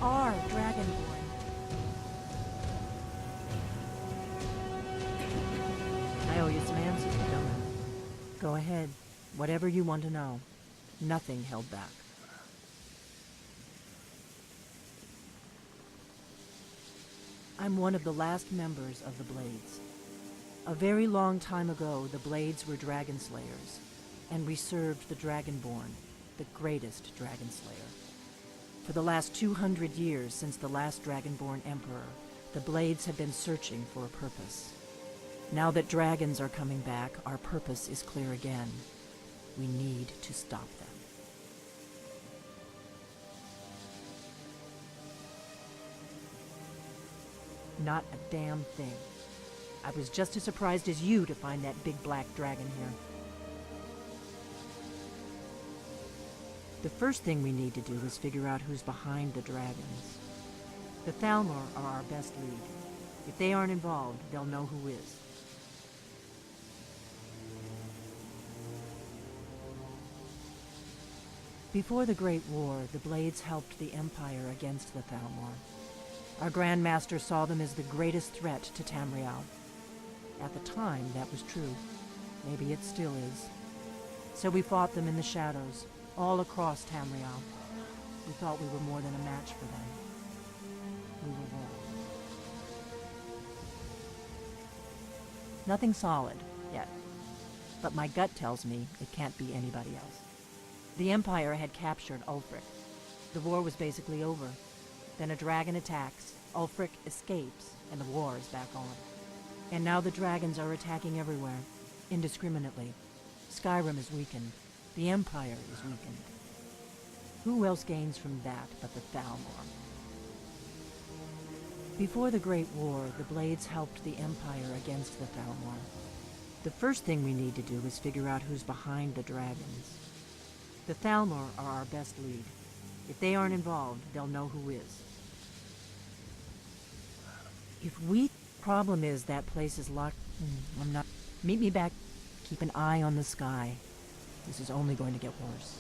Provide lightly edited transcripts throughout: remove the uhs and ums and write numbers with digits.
are Dragonborn. I owe you some answers, don't I? Go ahead. Whatever you want to know. Nothing held back. I'm one of the last members of the Blades. A very long time ago, the Blades were dragon slayers, and we served the Dragonborn, the greatest dragon slayer. For the last 200 years since the last Dragonborn Emperor, the Blades have been searching for a purpose. Now that dragons are coming back, our purpose is clear again. We need to stop them. Not a damn thing. I was just as surprised as you to find that big black dragon here. The first thing we need to do is figure out who's behind the dragons. The Thalmor are our best lead. If they aren't involved, they'll know who is. Before the Great War, the Blades helped the Empire against the Thalmor. Our Grand Master saw them as the greatest threat to Tamriel. At the time, that was true. Maybe it still is. So we fought them in the shadows, all across Tamriel. We thought we were more than a match for them. We were wrong. Nothing solid, yet. But my gut tells me it can't be anybody else. The Empire had captured Ulfric. The war was basically over. Then a dragon attacks, Ulfric escapes, and the war is back on. And now the dragons are attacking everywhere, indiscriminately. Skyrim is weakened. The Empire is weakened. Who else gains from that but the Thalmor? Before the Great War, the Blades helped the Empire against the Thalmor. The first thing we need to do is figure out who's behind the dragons. The Thalmor are our best lead. If they aren't involved, they'll know who is. If we... Problem is that place is locked... I'm not... Meet me back. Keep an eye on the sky. This is only going to get worse.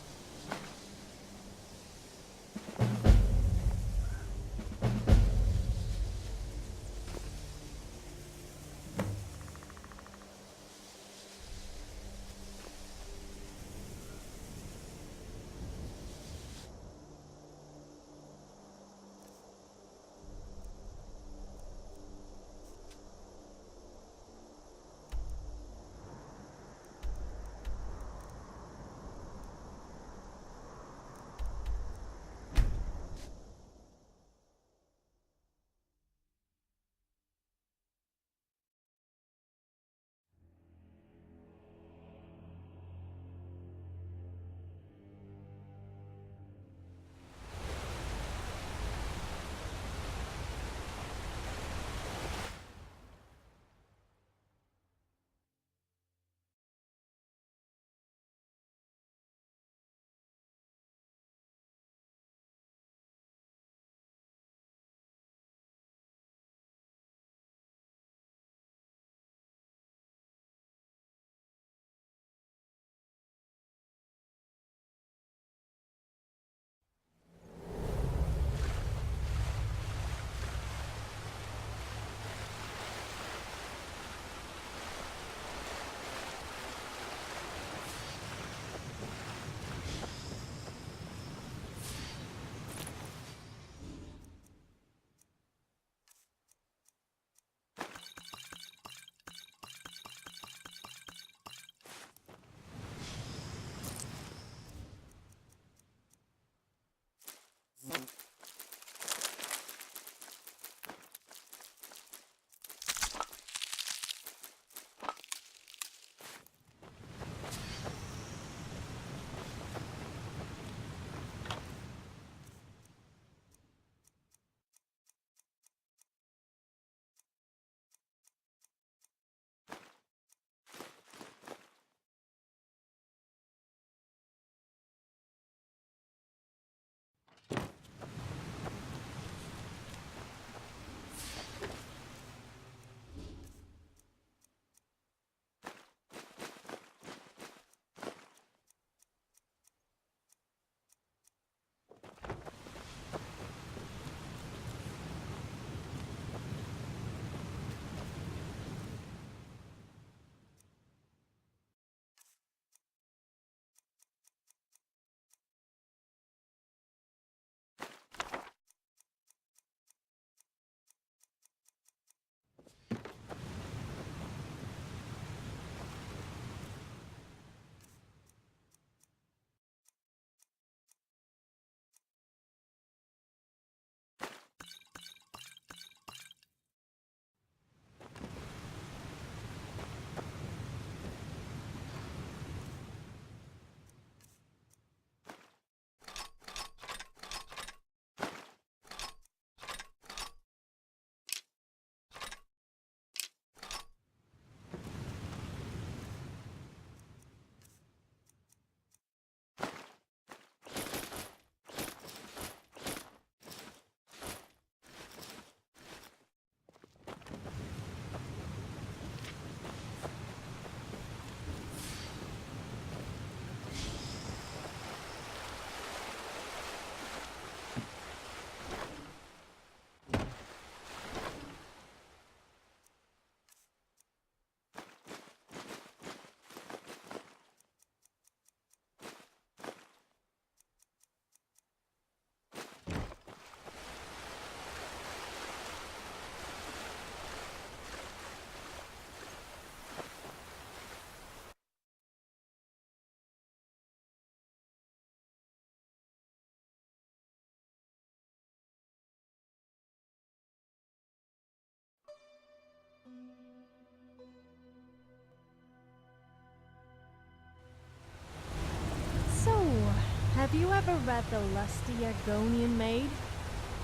Have you ever read The Lusty Argonian Maid?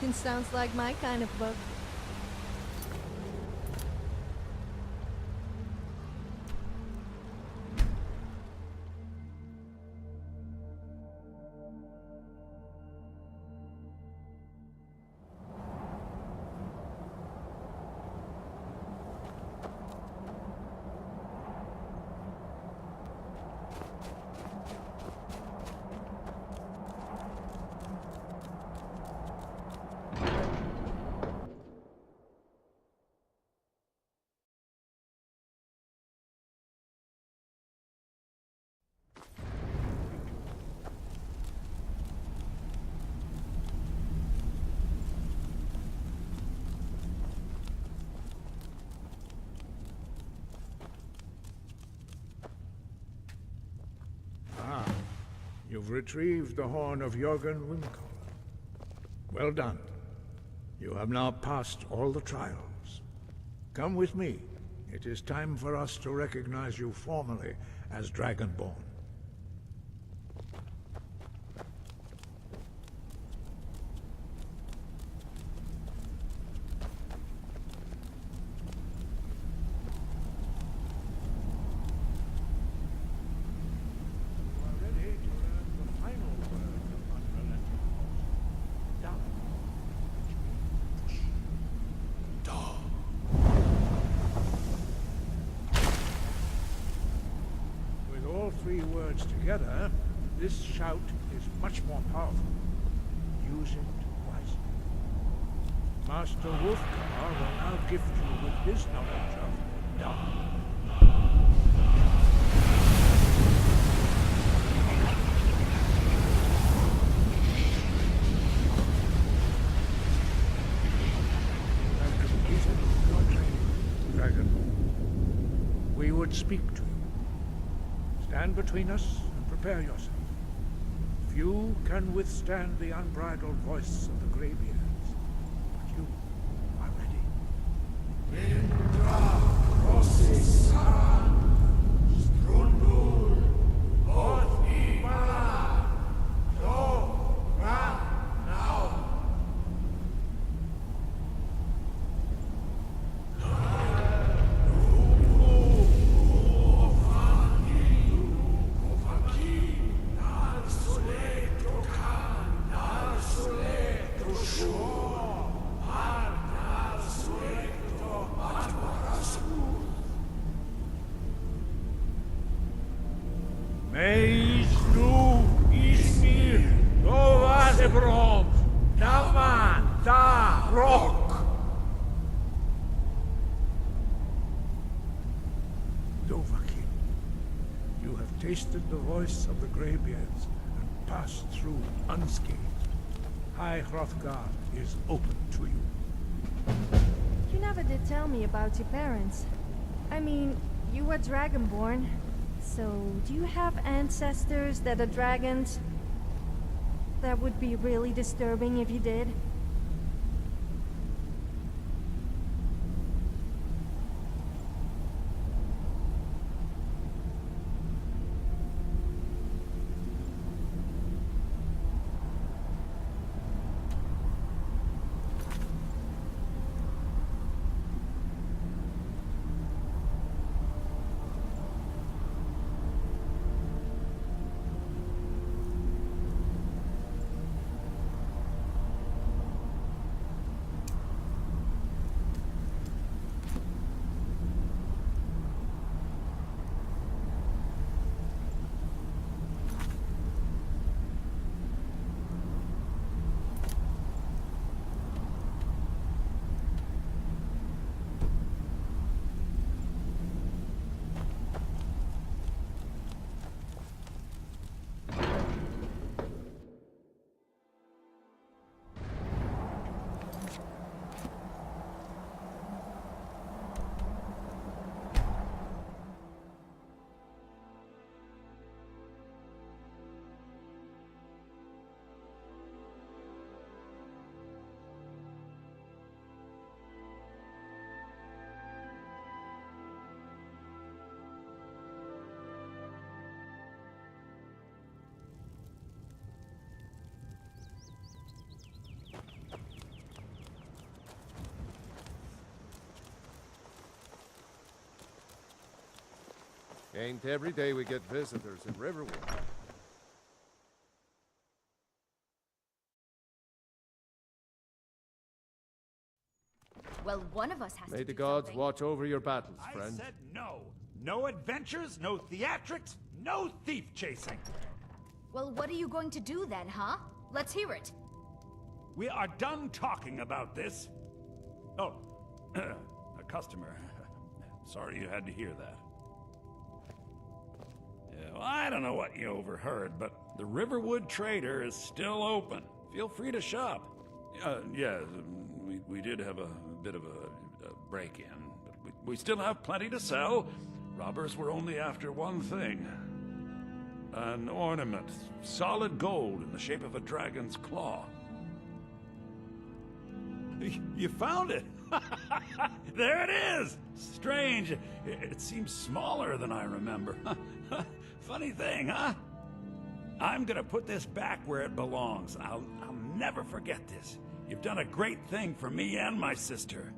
It sounds like my kind of book. You've retrieved the horn of Jörgen Windcaller. Well done. You have now passed all the trials. Come with me. It is time for us to recognize you formally as Dragonborn. Together, this shout is much more powerful. Use it wisely. Master Wolfgar will now gift you with his knowledge of dark. You have completed your training, Dragon. We would speak to you. Stand between us and prepare yourself. Few can withstand the unbridled voice of the Greybeards, but you are ready. Indra, Rossi, Saran, Strundul, Odhibara, Do, Ran, now. Tasted the voice of the Greybeards and passed through unscathed. High Hrothgar is open to you. You never did tell me about your parents. I mean, you were Dragonborn. So, do you have ancestors that are dragons? That would be really disturbing if you did. Ain't every day we get visitors in Riverwood. Well, one of us has to May the do gods something. watch over your battles, I friend. said no. No adventures, no theatrics, no thief chasing. Well, what are you going to do then, huh? Let's hear it. We are done talking about this. Oh, a customer. Sorry you had to hear that. Yeah, well, I don't know what you overheard, but the Riverwood Trader is still open. Feel free to shop. Yeah, we did have a bit of a break-in, but we still have plenty to sell. Robbers were only after one thing. An ornament, solid gold in the shape of a dragon's claw. You found it! There it is! Strange. It seems smaller than I remember. Funny thing, huh? I'm gonna put this back where it belongs. I'll never forget this. You've done a great thing for me and my sister.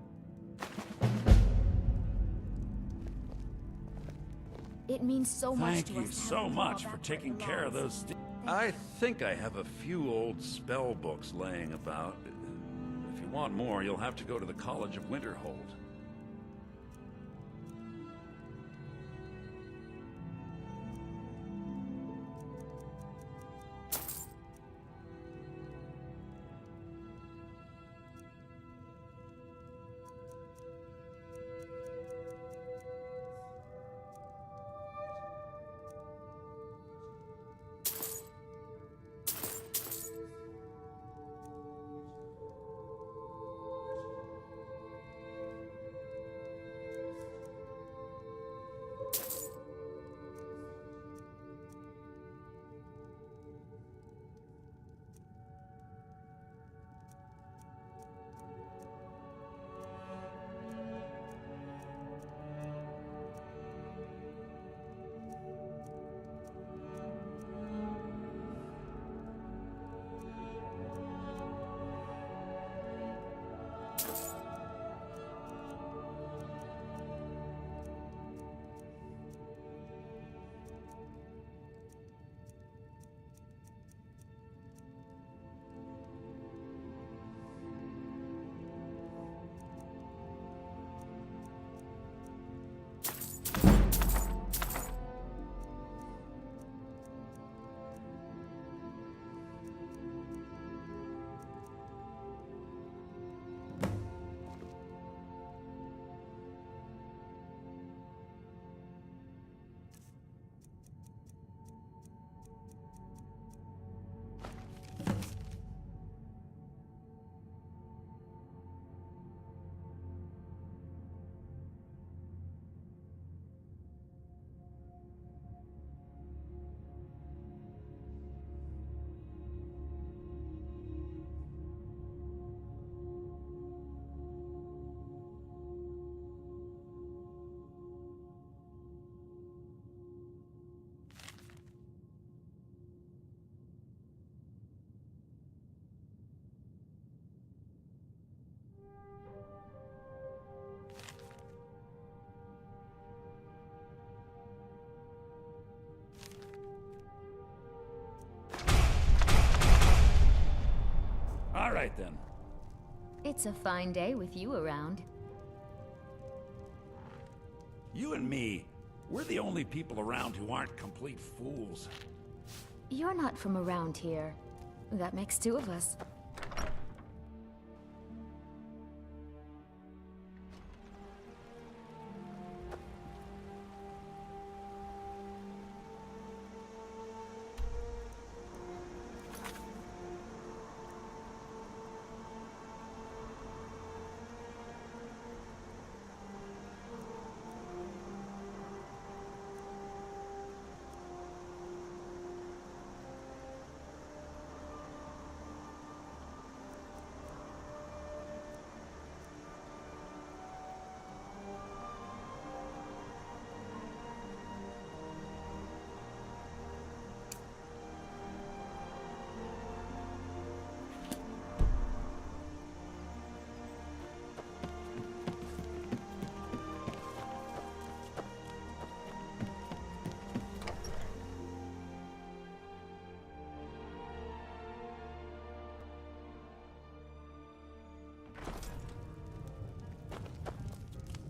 It means so much Thank to you us to have so the claw much back for where it taking care of belongs. those. I think I have a few old spell books laying about. If you want more, you'll have to go to the College of Winterhold. All right, then. It's a fine day with you around. You and me, we're the only people around who aren't complete fools. You're not from around here. That makes two of us.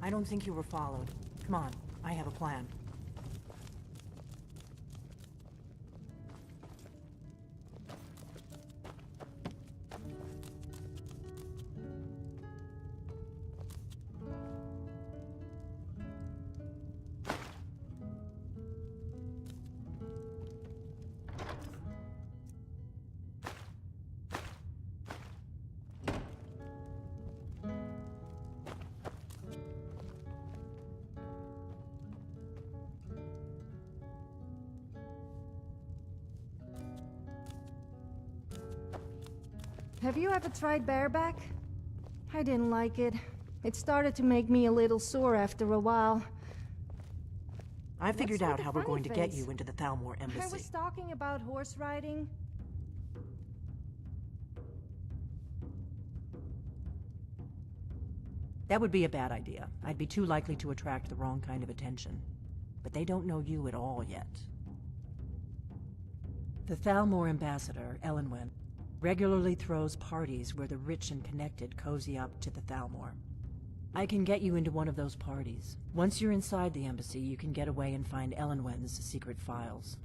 I don't think you were followed. Come on, I have a plan. Have you ever tried bareback? I didn't like it. It started to make me a little sore after a while. I figured What's out with how the we're going to funny get face? you into the Thalmor I embassy. was talking about horse riding. That would be a bad idea. I'd be too likely to attract the wrong kind of attention. But they don't know you at all yet. The Thalmor ambassador, Elenwen, regularly throws parties where the rich and connected cozy up to the Thalmor. I can get you into one of those parties. Once you're inside the embassy, you can get away and find Elenwen's secret files.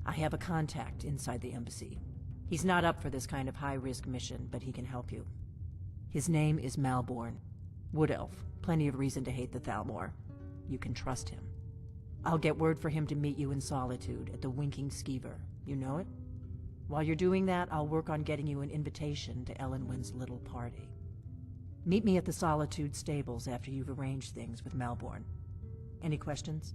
I have a contact inside the embassy. He's not up for this kind of high-risk mission, but he can help you. His name is Malborn. Wood Elf. Plenty of reason to hate the Thalmor. You can trust him. I'll get word for him to meet you in Solitude at the Winking Skeever. You know it? While you're doing that, I'll work on getting you an invitation to Elenwen's little party. Meet me at the Solitude stables after you've arranged things with Malborn. Any questions?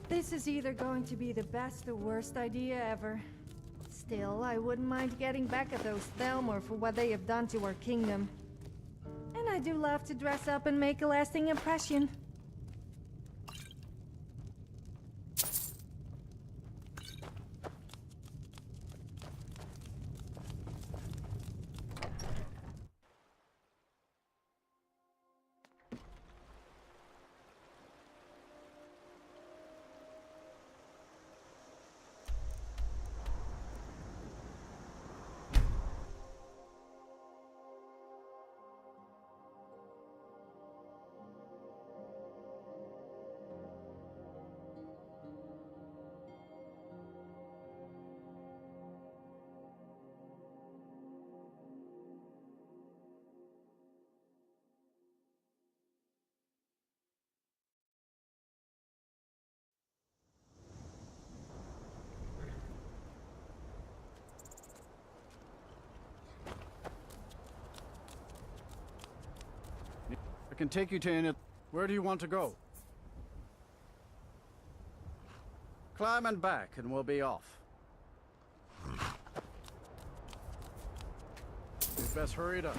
This is either going to be the best or worst idea ever. Still, I wouldn't mind getting back at those Thalmor for what they have done to our kingdom. And I do love to dress up and make a lasting impression. I can take you to any... Where do you want to go? Climb and back, and we'll be off. You'd best hurry it up.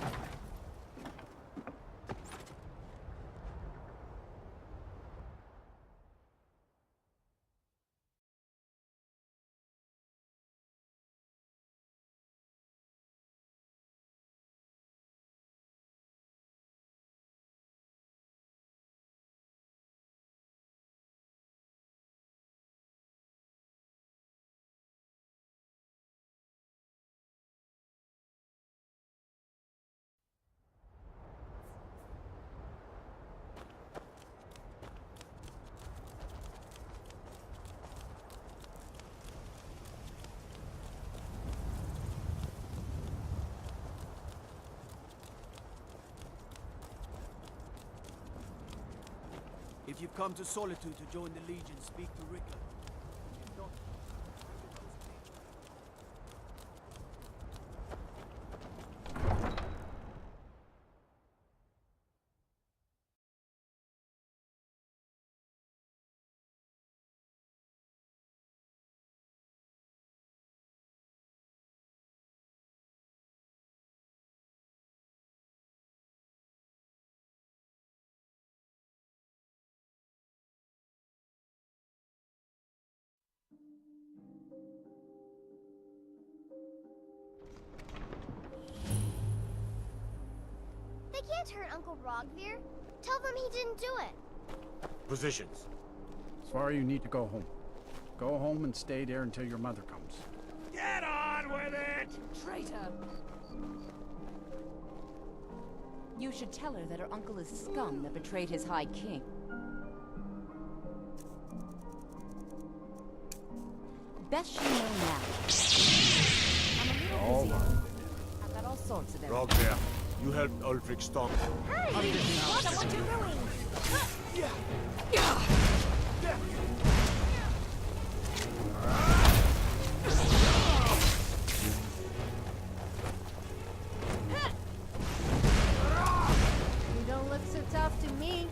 If you've come to Solitude to join the Legion, speak to Rickler. If not, They can't hurt Uncle Rogvir. Tell them he didn't do it. positions. Svar, you need to go home. Go home and stay there until your mother comes. Get on with it! Traitor! You should tell her that her uncle is scum that betrayed his High King. Best she know now. I'm a little busy. I've got all sorts of evidence. Rogvir, you helped Ulfric stop. Hey! What are you doing? You don't look so tough to me.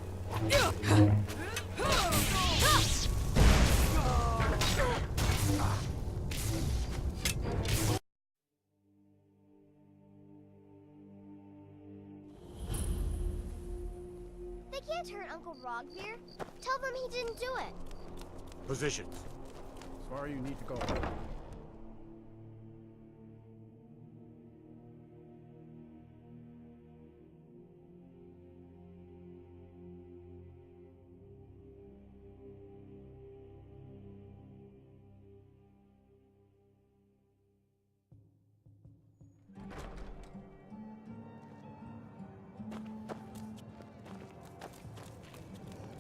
They can't hurt Uncle Rogvir. Tell them he didn't do it. Positions. As far as you need to go.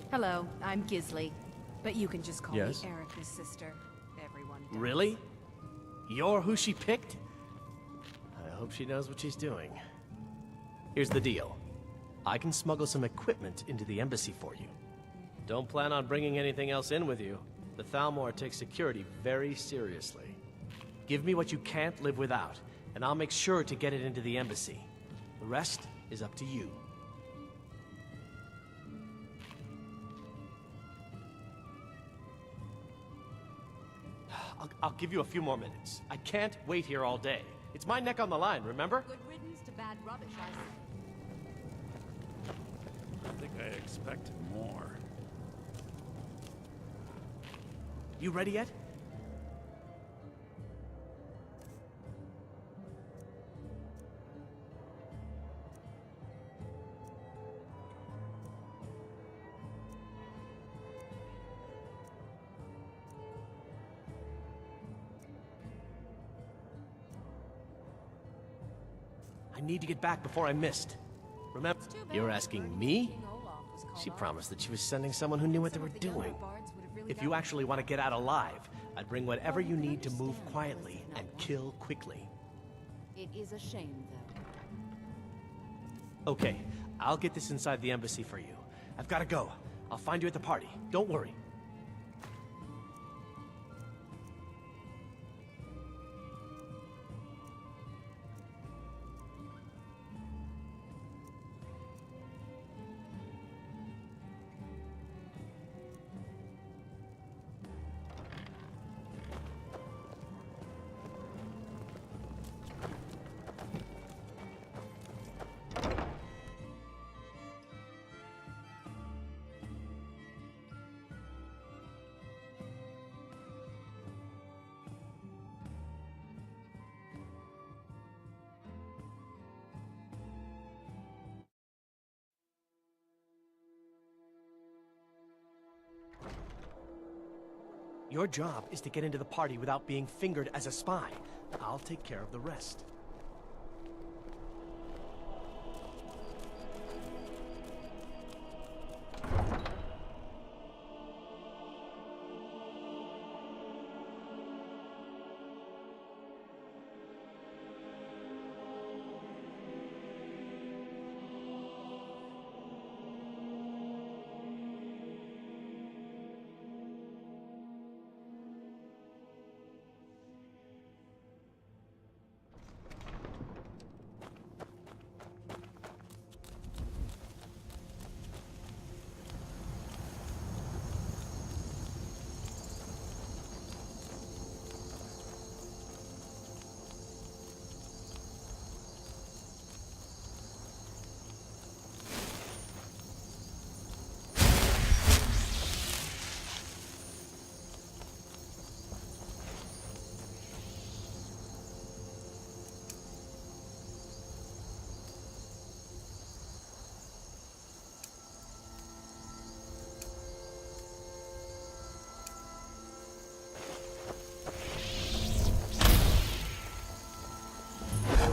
Hello, I'm Gisli. But you can just call Yes? me Erica's sister. Everyone does. Really? You're who she picked? I hope she knows what she's doing. Here's the deal. I can smuggle some equipment into the embassy for you. Don't plan on bringing anything else in with you. The Thalmor takes security very seriously. Give me what you can't live without, and I'll make sure to get it into the embassy. The rest is up to you. I'll give you a few more minutes. I can't wait here all day. It's my neck on the line, remember? Good riddance to bad rubbish, I see. I think I expected more. You ready yet? I need to get back before I missed. Remember, you're asking me? She promised that she was sending someone who knew what they were doing. If you actually want to get out alive, I'd bring whatever you need to move quietly and kill quickly. It is a shame, though. Okay, I'll get this inside the embassy for you. I've got to go. I'll find you at the party. Don't worry. Your job is to get into the party without being fingered as a spy. I'll take care of the rest.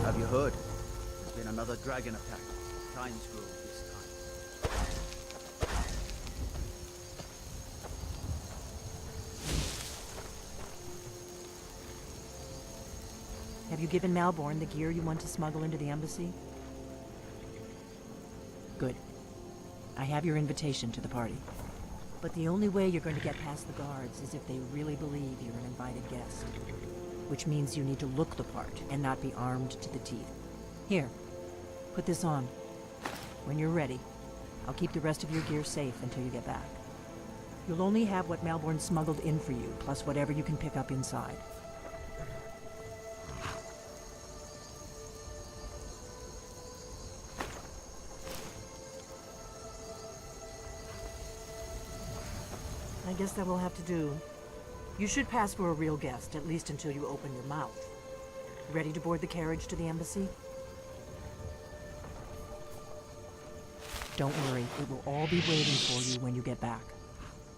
Have you heard? There's been another dragon attack. Times Grove this time. Have you given Malborn the gear you want to smuggle into the embassy? Good. I have your invitation to the party. But the only way you're going to get past the guards is if they really believe you're an invited guest. Which means you need to look the part and not be armed to the teeth. Here, put this on. When you're ready, I'll keep the rest of your gear safe until you get back. You'll only have what Malborn smuggled in for you, plus whatever you can pick up inside. I guess that will have to do. You should pass for a real guest, at least until you open your mouth. Ready to board the carriage to the embassy? Don't worry, it will all be waiting for you when you get back.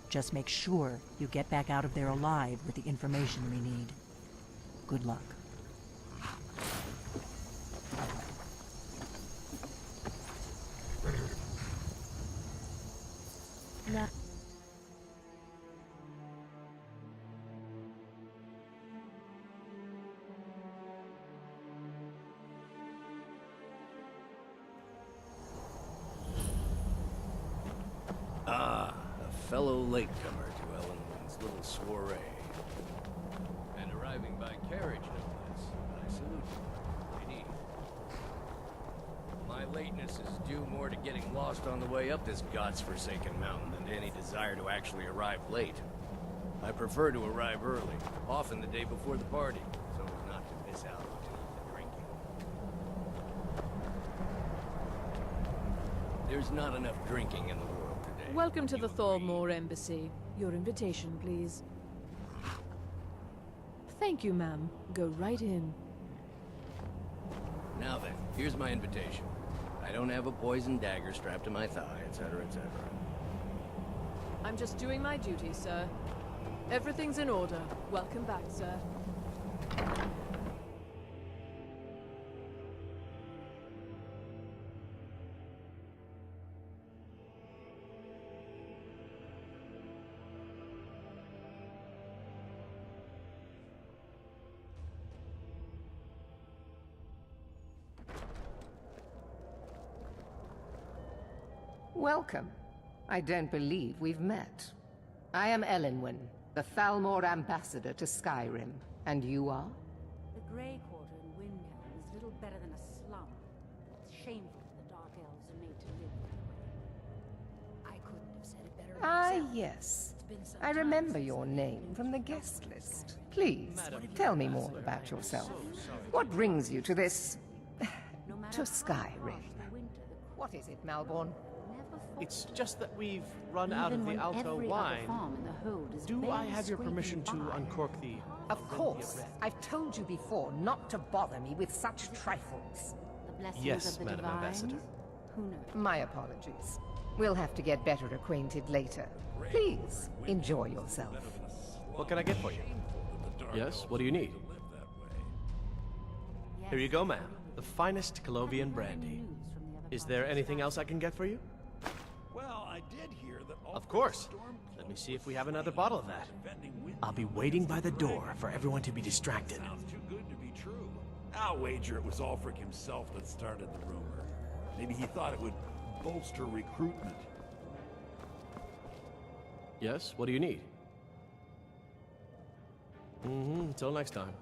Just make sure you get back out of there alive with the information we need. Good luck. Ah, a fellow latecomer to Ellen's little soiree. And arriving by carriage, no less. I salute you, lady. My lateness is due more to getting lost on the way up this god's-forsaken mountain than to any desire to actually arrive late. I prefer to arrive early, often the day before the party, so as not to miss out on any of the drinking. There's not enough drinking in the world today. Welcome to the Thalmor Embassy. Your invitation, please. Thank you, ma'am. Go right in. Now then, here's my invitation. I don't have a poison dagger strapped to my thigh, etc., etc. I'm just doing my duty, sir. Everything's in order. Welcome back, sir. Welcome. I don't believe we've met. I am Elenwen, the Thalmor ambassador to Skyrim. And you are? The Grey Quarter in Windhelm is little better than a slum. It's shameful the Dark Elves are made to live that way. I couldn't have said it better myself. Yes. I remember your name from the guest list. Please, tell me more about yourself. What brings you to this... to Skyrim? What is it, Malborn? It's just that we've run out of the Alto wine. Do I have your permission to uncork the... Of course. I've told you before not to bother me with such trifles. Yes, Madam Ambassador. My apologies. We'll have to get better acquainted later. Please, enjoy yourself. What can I get for you? Yes, what do you need? Here you go, ma'am. The finest Colovian brandy. Is there anything else I can get for you? Well, I did hear that... Of course. Let me see if we have another bottle of that. I'll be waiting by the door for everyone to be distracted. Sounds too good to be true. I'll wager it was Ulfric himself that started the rumor. Maybe he thought it would bolster recruitment. Yes, what do you need? Until next time.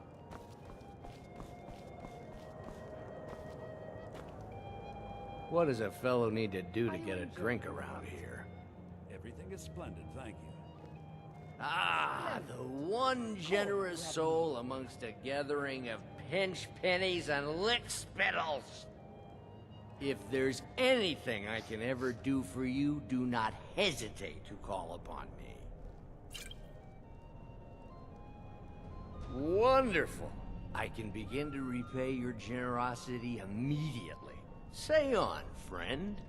What does a fellow need to do to get a drink around here? Everything is splendid, thank you. Ah, the one generous soul amongst a gathering of pinch pennies and lick spittles. If there's anything I can ever do for you, do not hesitate to call upon me. Wonderful. I can begin to repay your generosity immediately. Say on, friend.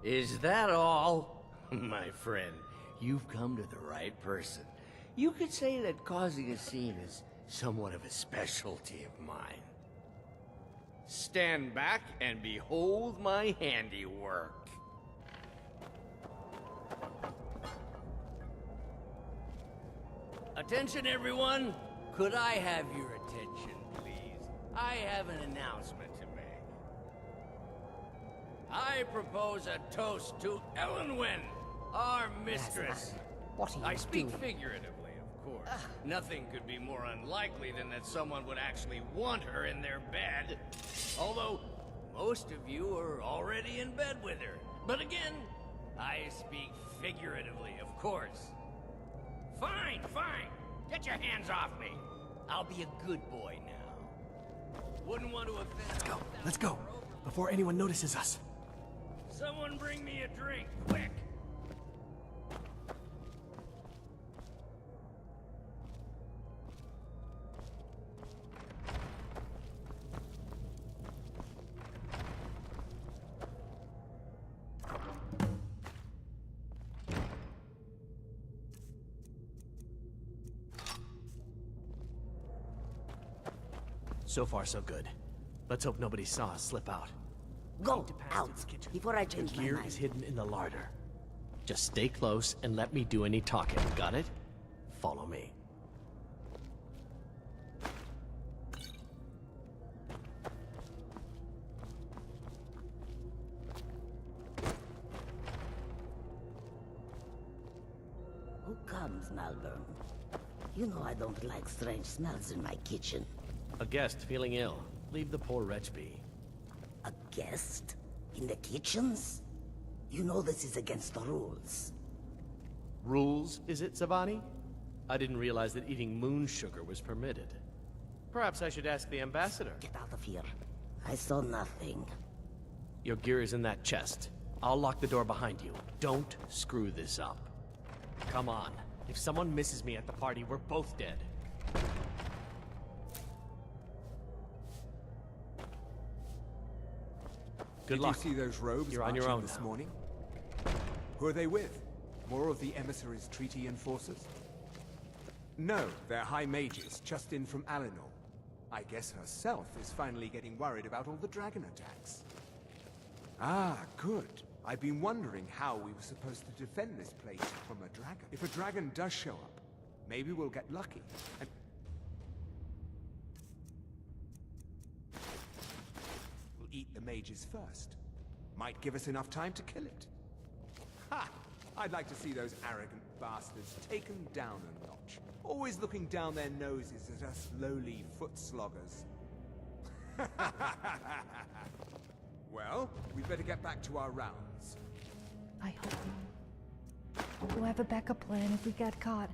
Is that all? My friend, you've come to the right person. You could say that causing a scene is somewhat of a specialty of mine. Stand back and behold my handiwork. Attention, everyone! Could I have your attention, please? I have an announcement to make. I propose a toast to Elenwen, our mistress. What are you I speak doing? figuratively, of course. Nothing could be more unlikely than that someone would actually want her in their bed. Although, most of you are already in bed with her. But again, I speak figuratively, of course. Fine, fine. Get your hands off me. I'll be a good boy now. Wouldn't want to offend. Let's go. Before anyone notices us. Someone bring me a drink, quick. So far, so good. Let's hope nobody saw us slip out. Go out before I change The my gear mind. is hidden in the larder. Just stay close and let me do any talking. Got it? Follow me. Who comes, Malvern? You know I don't like strange smells in my kitchen. A guest feeling ill. Leave the poor wretch be. A guest? In the kitchens? You know this is against the rules. Rules, is it, Savani? I didn't realize that eating moon sugar was permitted. Perhaps I should ask the ambassador. Get out of here. I saw nothing. Your gear is in that chest. I'll lock the door behind you. Don't screw this up. Come on. If someone misses me at the party, we're both dead. Good luck. Did you see those robes You're on your marching own this now. morning? Who are they with? More of the emissaries' treaty enforcers? No, they're high mages, just in from Alinor. I guess herself is finally getting worried about all the dragon attacks. Ah, good. I've been wondering how we were supposed to defend this place from a dragon. If a dragon does show up, maybe we'll get lucky and... we'll eat the mages first. Might give us enough time to kill it. Ha! I'd like to see those arrogant bastards taken down a notch. Always looking down their noses at us lowly foot sloggers. Well, we'd better get back to our rounds. I hope. We'll have a backup plan if we get caught.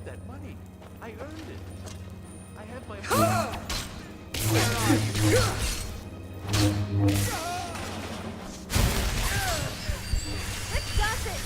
that money. I earned it. I have my... Where are you? This does it!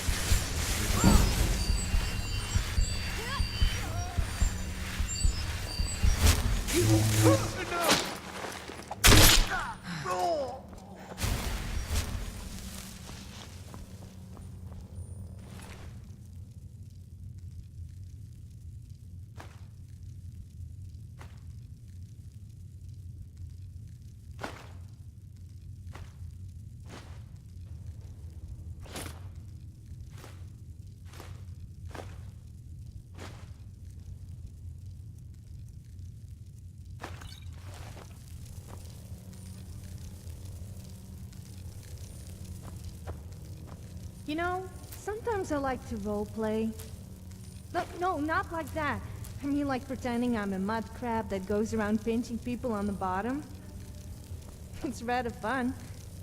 You know, sometimes I like to roleplay. No, not like that. I mean like pretending I'm a mud crab that goes around pinching people on the bottom. It's rather fun.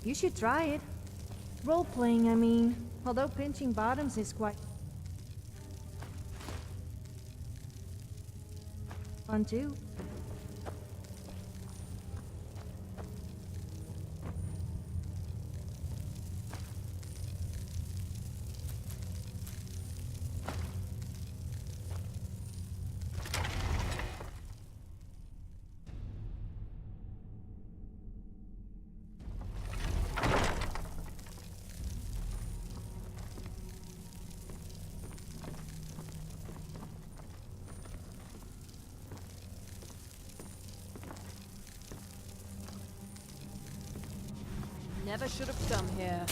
You should try it. Roleplaying, I mean. Although pinching bottoms is quite fun too. Never should have come here.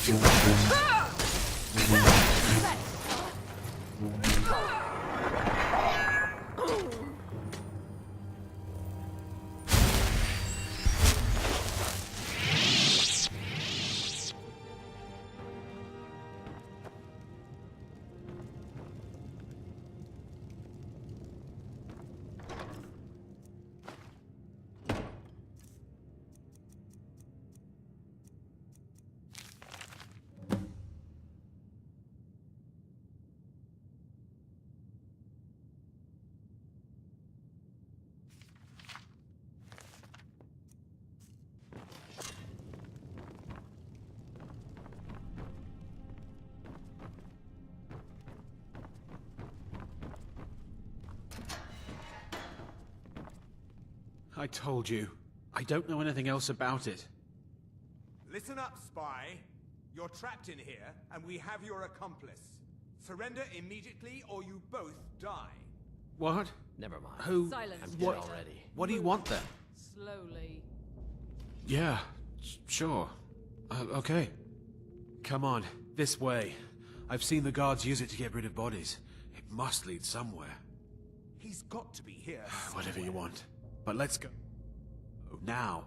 I told you. I don't know anything else about it. Listen up, spy. You're trapped in here, and we have your accomplice. Surrender immediately, or you both die. What? Never mind. Who? Silence, What? traitor. What do you want then? Slowly. Yeah, sure. Okay. Come on, this way. I've seen the guards use it to get rid of bodies. It must lead somewhere. He's got to be here. Whatever you want. But let's go. Now.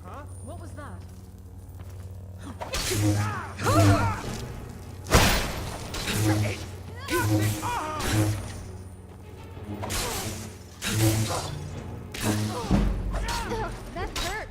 Huh? What was that? That hurt!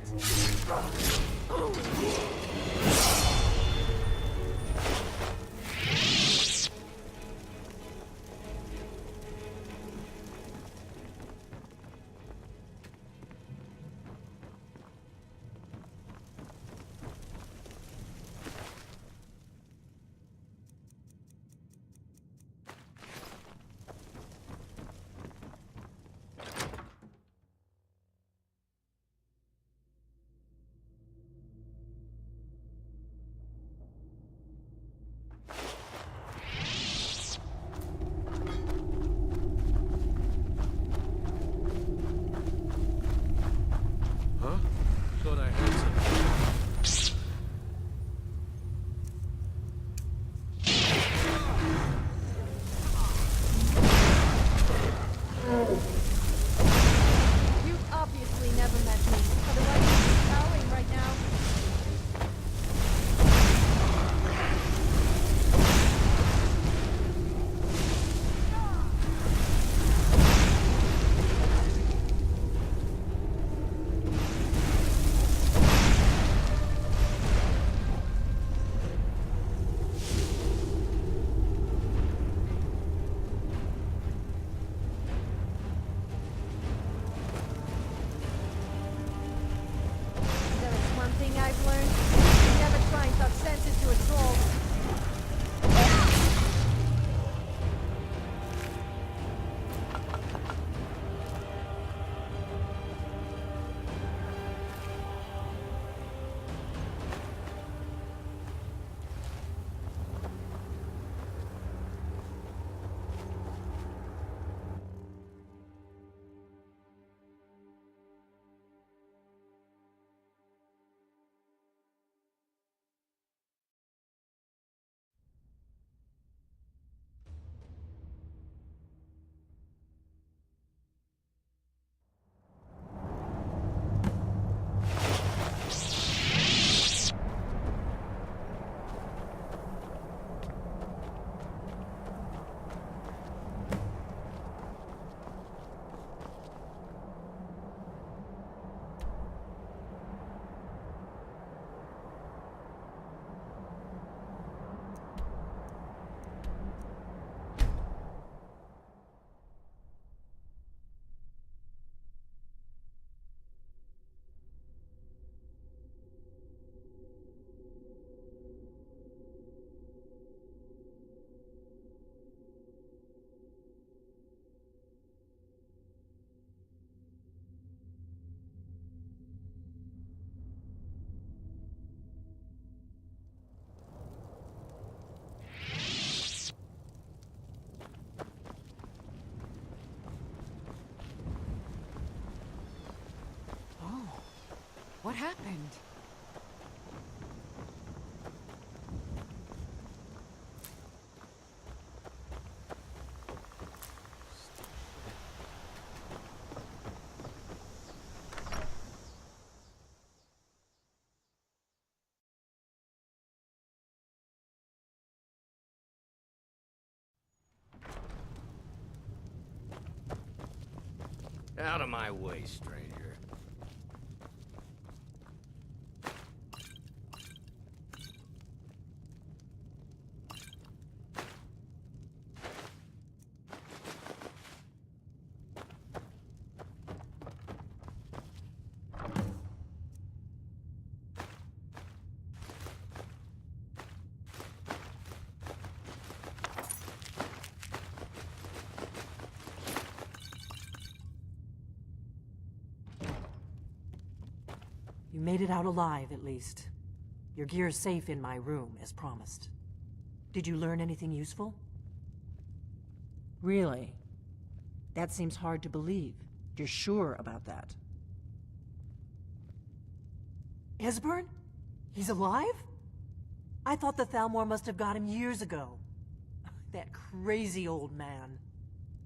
What happened? Out of my way, stranger. You made it out alive, at least. Your gear's safe in my room, as promised. Did you learn anything useful? Really? That seems hard to believe. You're sure about that? Esbern? He's alive? I thought the Thalmor must have got him years ago. That crazy old man.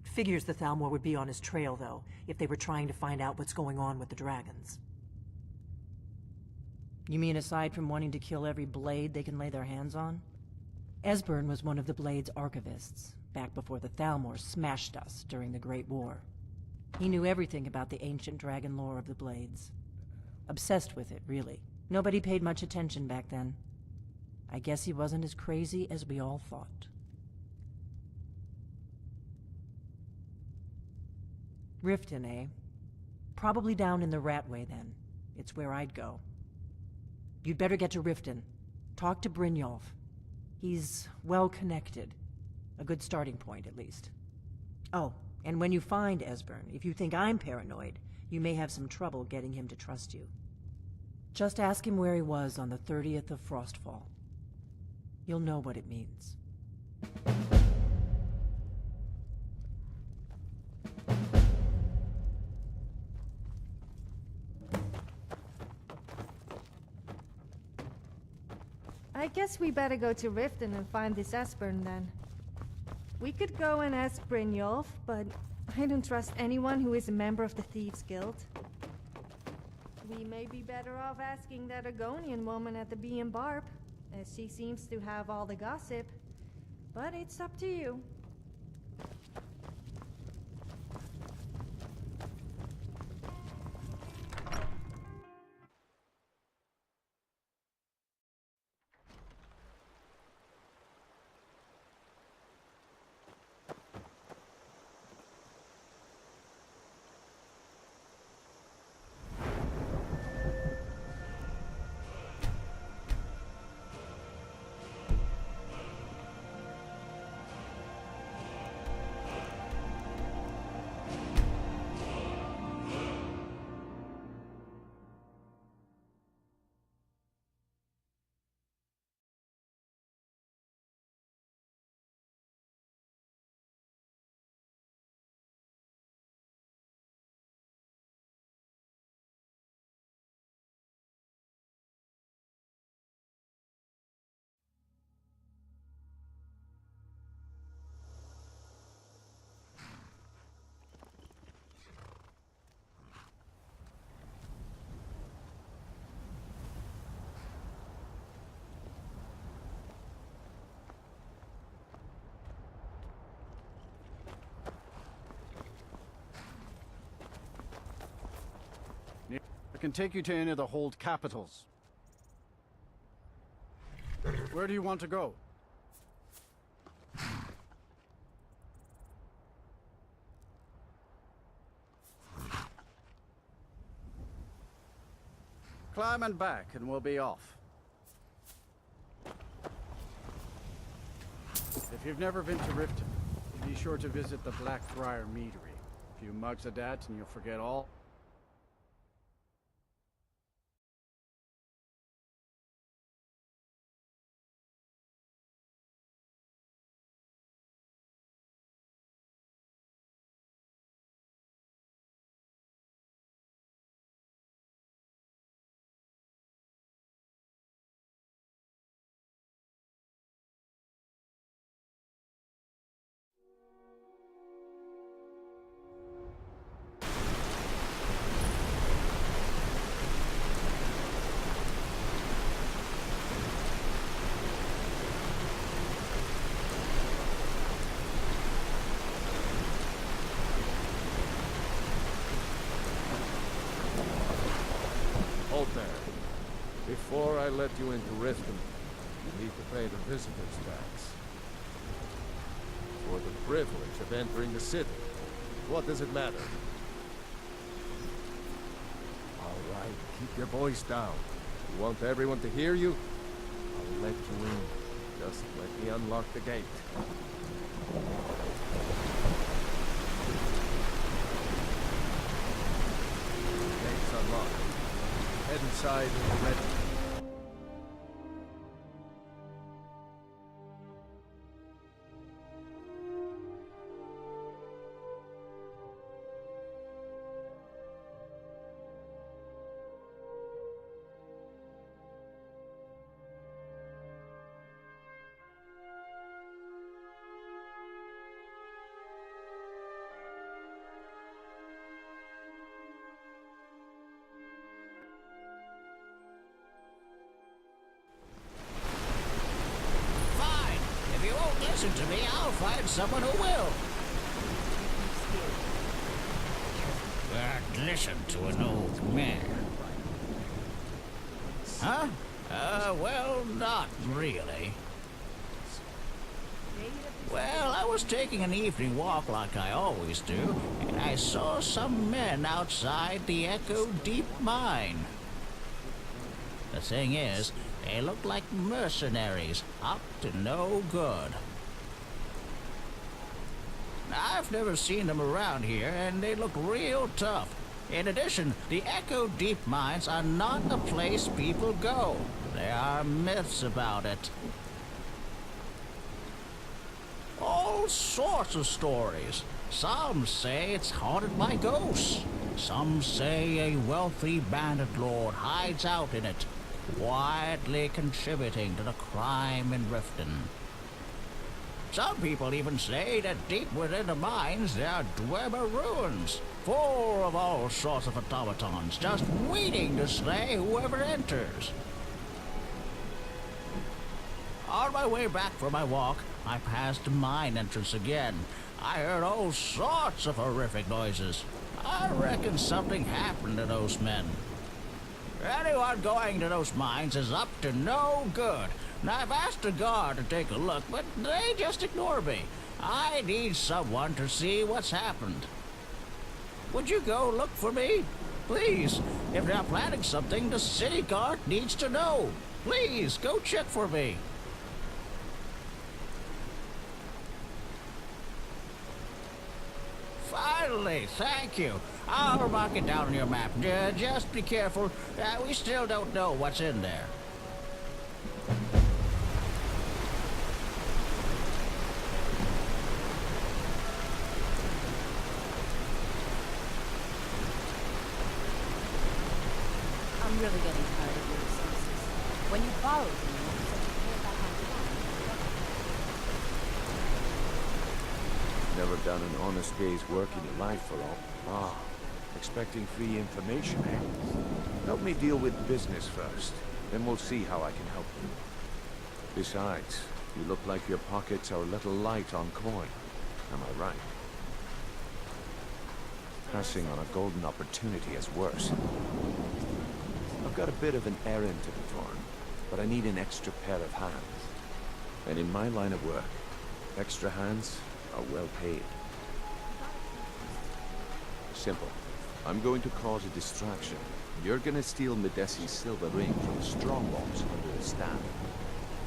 Figures the Thalmor would be on his trail, though, if they were trying to find out what's going on with the dragons. You mean aside from wanting to kill every blade they can lay their hands on? Esbern was one of the Blade's archivists, back before the Thalmor smashed us during the Great War. He knew everything about the ancient dragon lore of the Blades. Obsessed with it, really. Nobody paid much attention back then. I guess he wasn't as crazy as we all thought. Riften, eh? Probably down in the Ratway, then. It's where I'd go. You'd better get to Riften. Talk to Brynjolf. He's well-connected. A good starting point, at least. Oh, and when you find Esbern, if you think I'm paranoid, you may have some trouble getting him to trust you. Just ask him where he was on the 30th of Frostfall. You'll know what it means. I guess we better go to Riften and find this Esbern then. We could go and ask Brynjolf, but I don't trust anyone who is a member of the Thieves' Guild. We may be better off asking that Argonian woman at the Bee and Barb, as she seems to have all the gossip. But it's up to you. I can take you to any of the hold capitals. Where do you want to go? Climb and back, and we'll be off. If you've never been to Riften, be sure to visit the Blackfriar Meadery. A few mugs of that, and you'll forget all Before I let you into Riften, you need to pay the visitor's tax. For the privilege of entering the city. What does it matter? All right, keep your voice down. You want everyone to hear you? I'll let you in. Just let me unlock the gate. Gate's unlocked. Head inside and ready. Listen to me, I'll find someone who will. Listen to an old man. Huh? Well, not really. Well, I was taking an evening walk like I always do, and I saw some men outside the Echo Deep mine. The thing is, they looked like mercenaries, up to no good. I've never seen them around here, and they look real tough. In addition, the Echo Deep mines are not a place people go. There are myths about it. All sorts of stories. Some say it's haunted by ghosts. Some say a wealthy bandit lord hides out in it, quietly contributing to the crime in Riften. Some people even say that deep within the mines there are Dwemer ruins, full of all sorts of automatons, just waiting to slay whoever enters. On my way back from my walk, I passed the mine entrance again. I heard all sorts of horrific noises. I reckon something happened to those men. Anyone going to those mines is up to no good. Now, I've asked the guard to take a look, but they just ignore me. I need someone to see what's happened. Would you go look for me? Please, if they're planning something, the city guard needs to know. Please, go check for me. Finally, thank you. I'll mark it down on your map. Just be careful. We still don't know what's in there. I'm really getting tired of your excuses. When you borrowed me, you said you'd pay it back on time. Never done an honest day's work in your life for all. Expecting free information, eh? Help me deal with business first, then we'll see how I can help you. Besides, you look like your pockets are a little light on coin. Am I right? Passing on a golden opportunity is worse. I've got a bit of an errand to perform, but I need an extra pair of hands. And in my line of work, extra hands are well paid. Simple. I'm going to cause a distraction. You're gonna steal Medesi's silver ring from the strongbox under the stand.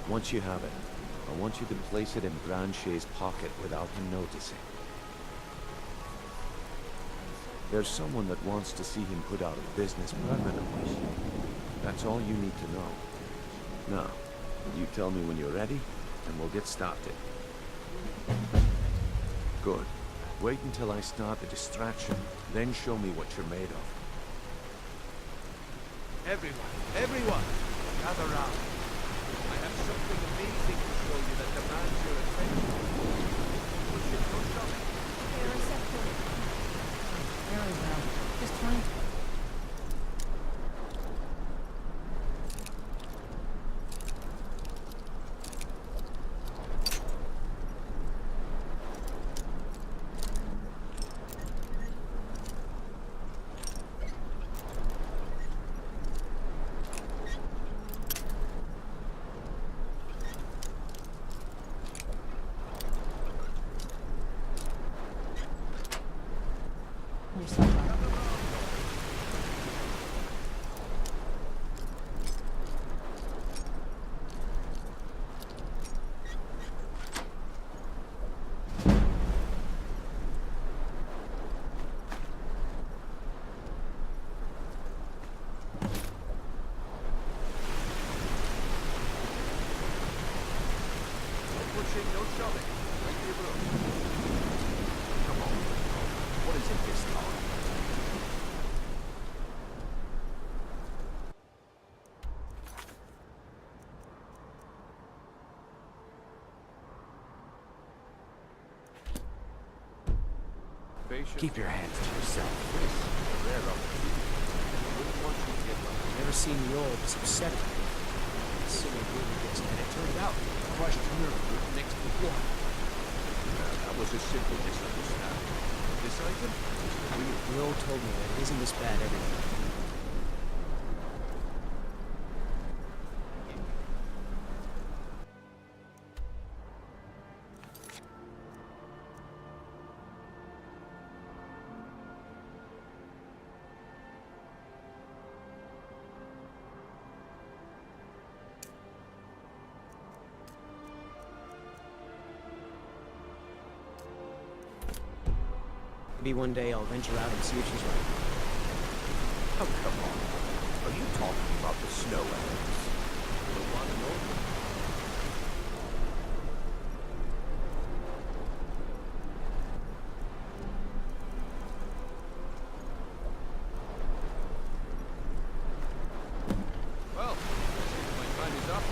Once you have it, I want you to place it in Branchet's pocket without him noticing. There's someone that wants to see him put out of business permanently. That's all you need to know. Now, you tell me when you're ready, and we'll get started. Good. Wait until I start the distraction, then show me what you're made of. Everyone, gather round. I have something amazing to show you that demands your attention. Push it, don't shove it. Okay, receptor. Very well. Just trying to... pushing, no shoving. Plenty of room. Come on. What is it this time? Keep your hands to yourself. This is a rare opportunity. I wouldn't want you to get one. Never seen the old this upsetting. Silly really gets, and it turned out crushed nerve root next to the water. That was a simple misunderstanding. This item? Will told me that it isn't this bad everywhere. Maybe one day I'll venture out and see if she's right. Oh, come on. Are you talking about the snow elves? The one and only? Well, my time is up.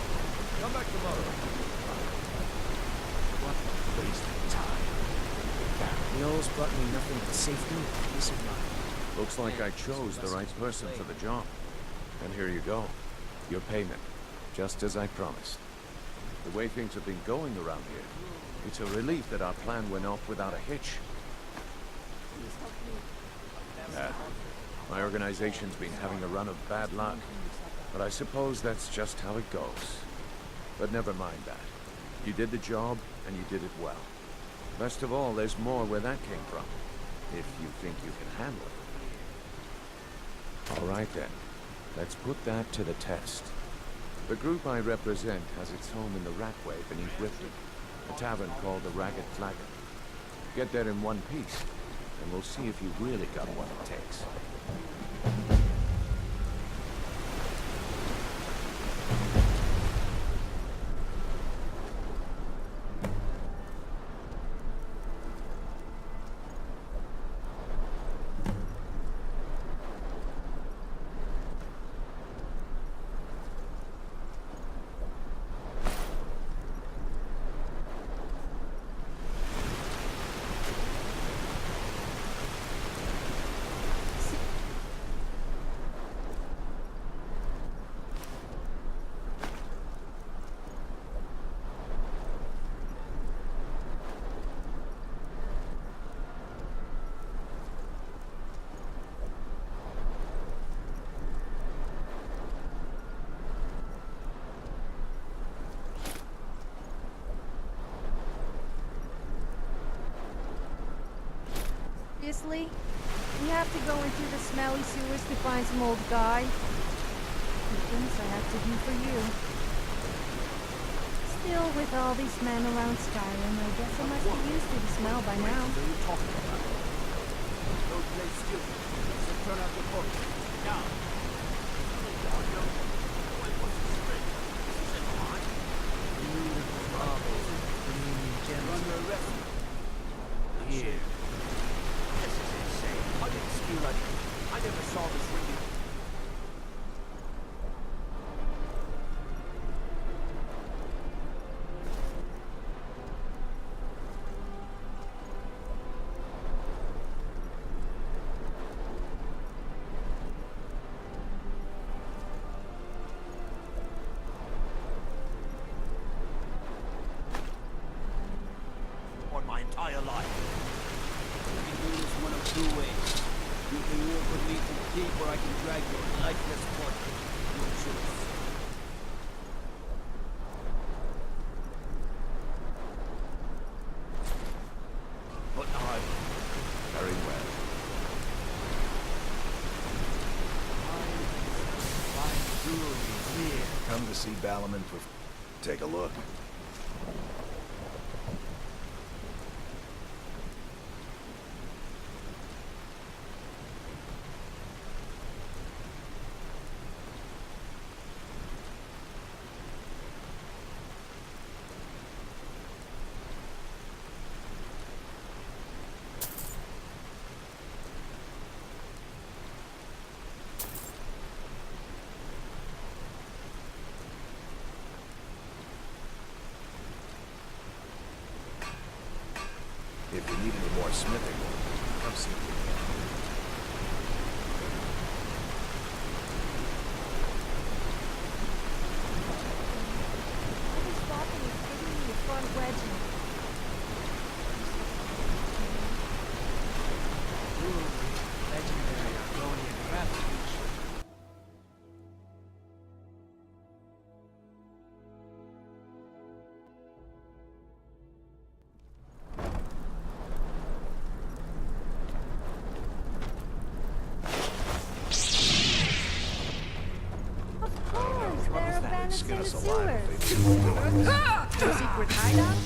Come back tomorrow. What a waste of time. The owls brought me nothing but safety and peace of mind. Looks like I chose the right person for the job. And here you go. Your payment. Just as I promised. The way things have been going around here, it's a relief that our plan went off without a hitch. Yeah. My organization's been having a run of bad luck. But I suppose that's just how it goes. But never mind that. You did the job, and you did it well. Best of all, there's more where that came from. If you think you can handle it. All right then. Let's put that to the test. The group I represent has its home in the Ratway beneath Riften, a tavern called the Ragged Flagon. Get there in one piece, and we'll see if you really got what it takes. Seriously? We have to go into the smelly sewers to find some old guy? The things I have to do for you. Still, with all these men around Skyrim, I guess I must be used to the smell by now. What are you talking about? Don't play stupid. So turn out your book. Now. You're under arrest. Here. This is insane. I didn't steal anything. I never saw this ringing. On my entire life. You can do this one of two ways. You can work with me to keep, or I can drag your lifeless body. Your choice. But I... Very well. Fine jewelry here. Come to see Ballamon for... Take a look. If you need any more smithing, come see me. This bottle is giving me a front wedgie. Legendary Argonian craftsmanship. Of course, there are bandits in Skin the us alive if sewers. they do. A secret hideout?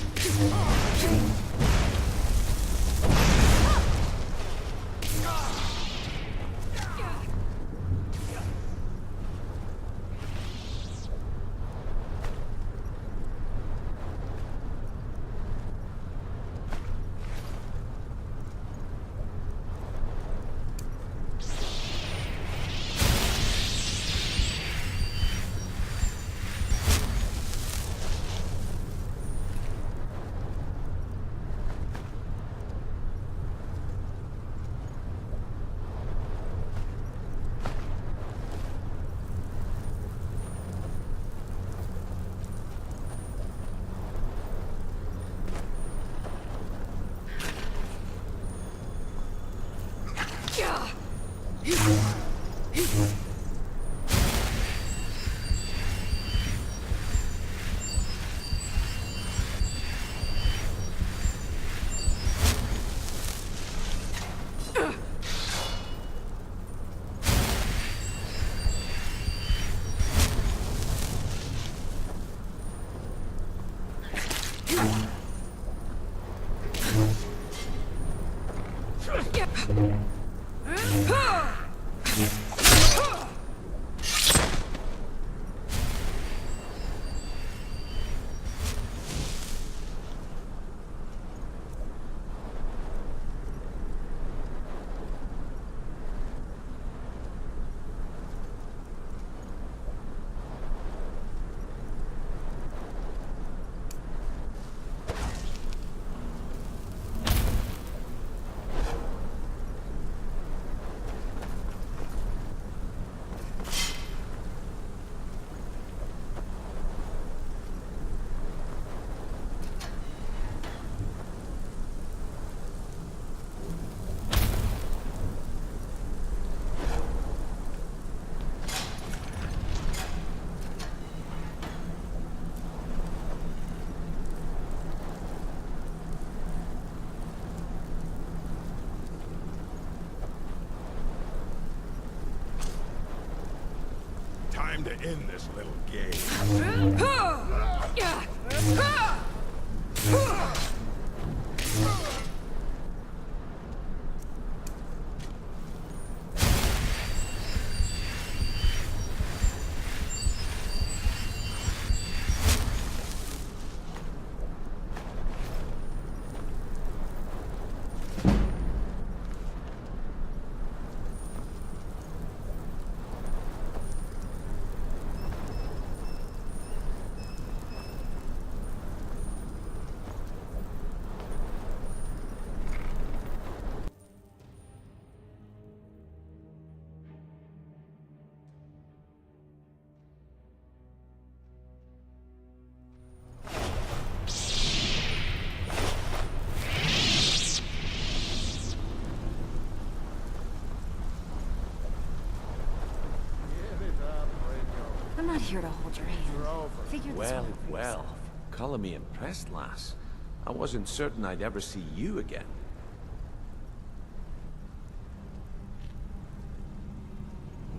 Time to end this little game. I'm not here to hold your hand. Figure this Well, one out for well. yourself. Calling me impressed, lass. I wasn't certain I'd ever see you again.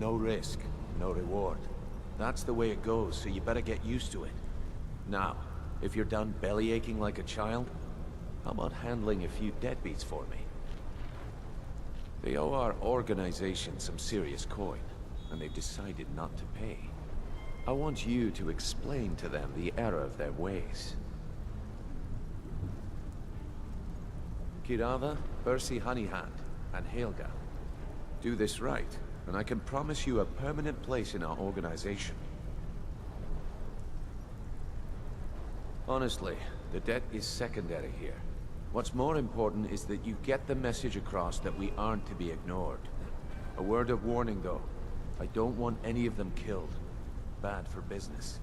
No risk, no reward. That's the way it goes, so you better get used to it. Now, if you're done belly aching like a child, how about handling a few deadbeats for me? They owe our organization some serious coin, and they've decided not to pay. I want you to explain to them the error of their ways. Kirava, Percy Honeyhand, and Helga. Do this right, and I can promise you a permanent place in our organization. Honestly, the debt is secondary here. What's more important is that you get the message across that we aren't to be ignored. A word of warning, though. I don't want any of them killed. Bad for business.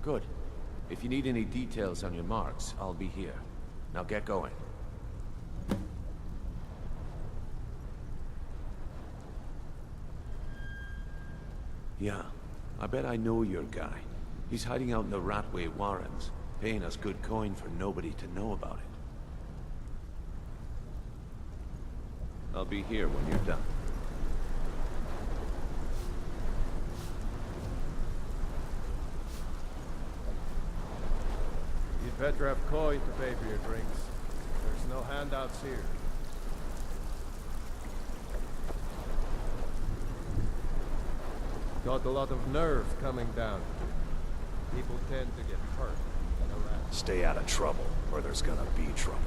Good. If you need any details on your marks, I'll be here. Now get going. Yeah, I bet I know your guy. He's hiding out in the Ratway Warrens, paying us good coin for nobody to know about it. I'll be here when you're done. You'd better have coin to pay for your drinks. There's no handouts here. Got a lot of nerve coming down. People tend to get hurt. Stay out of trouble, or there's gonna be trouble.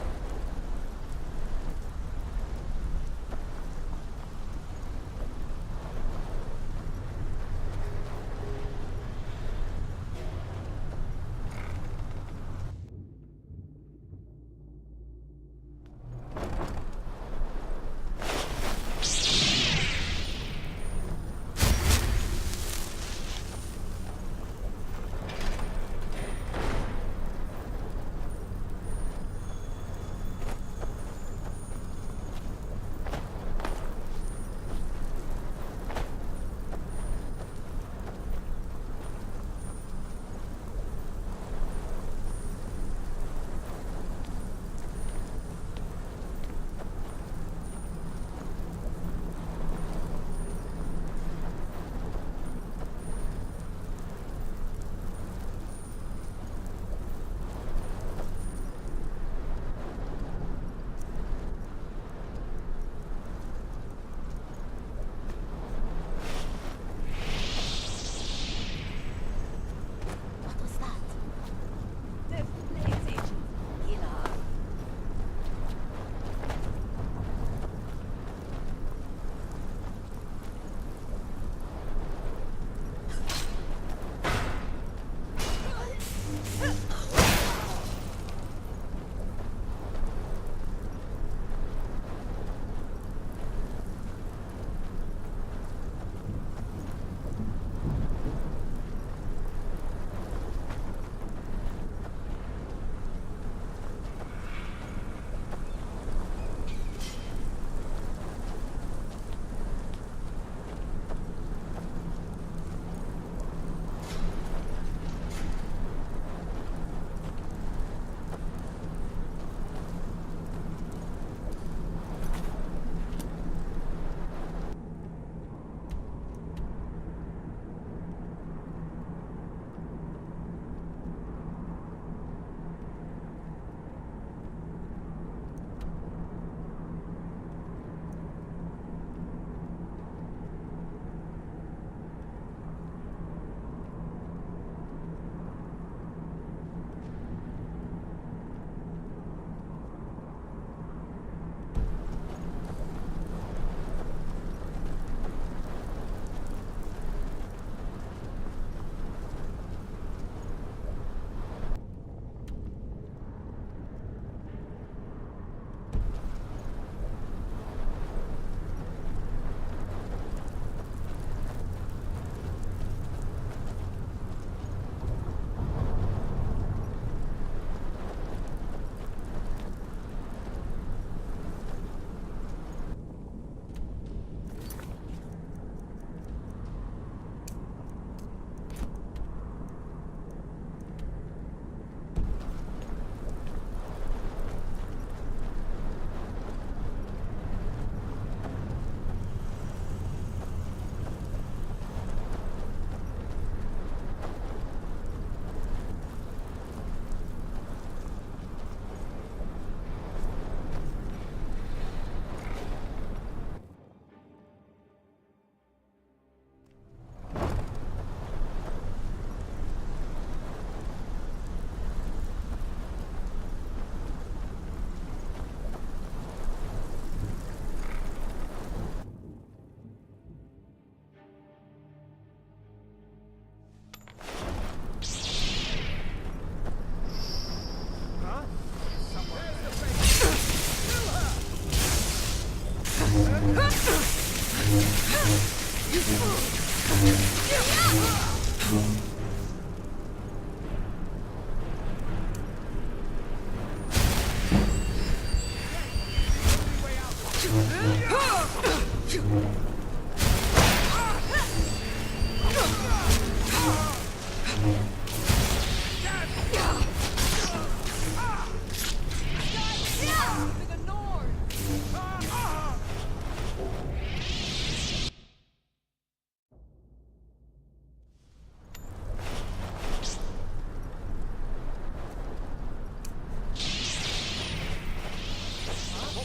What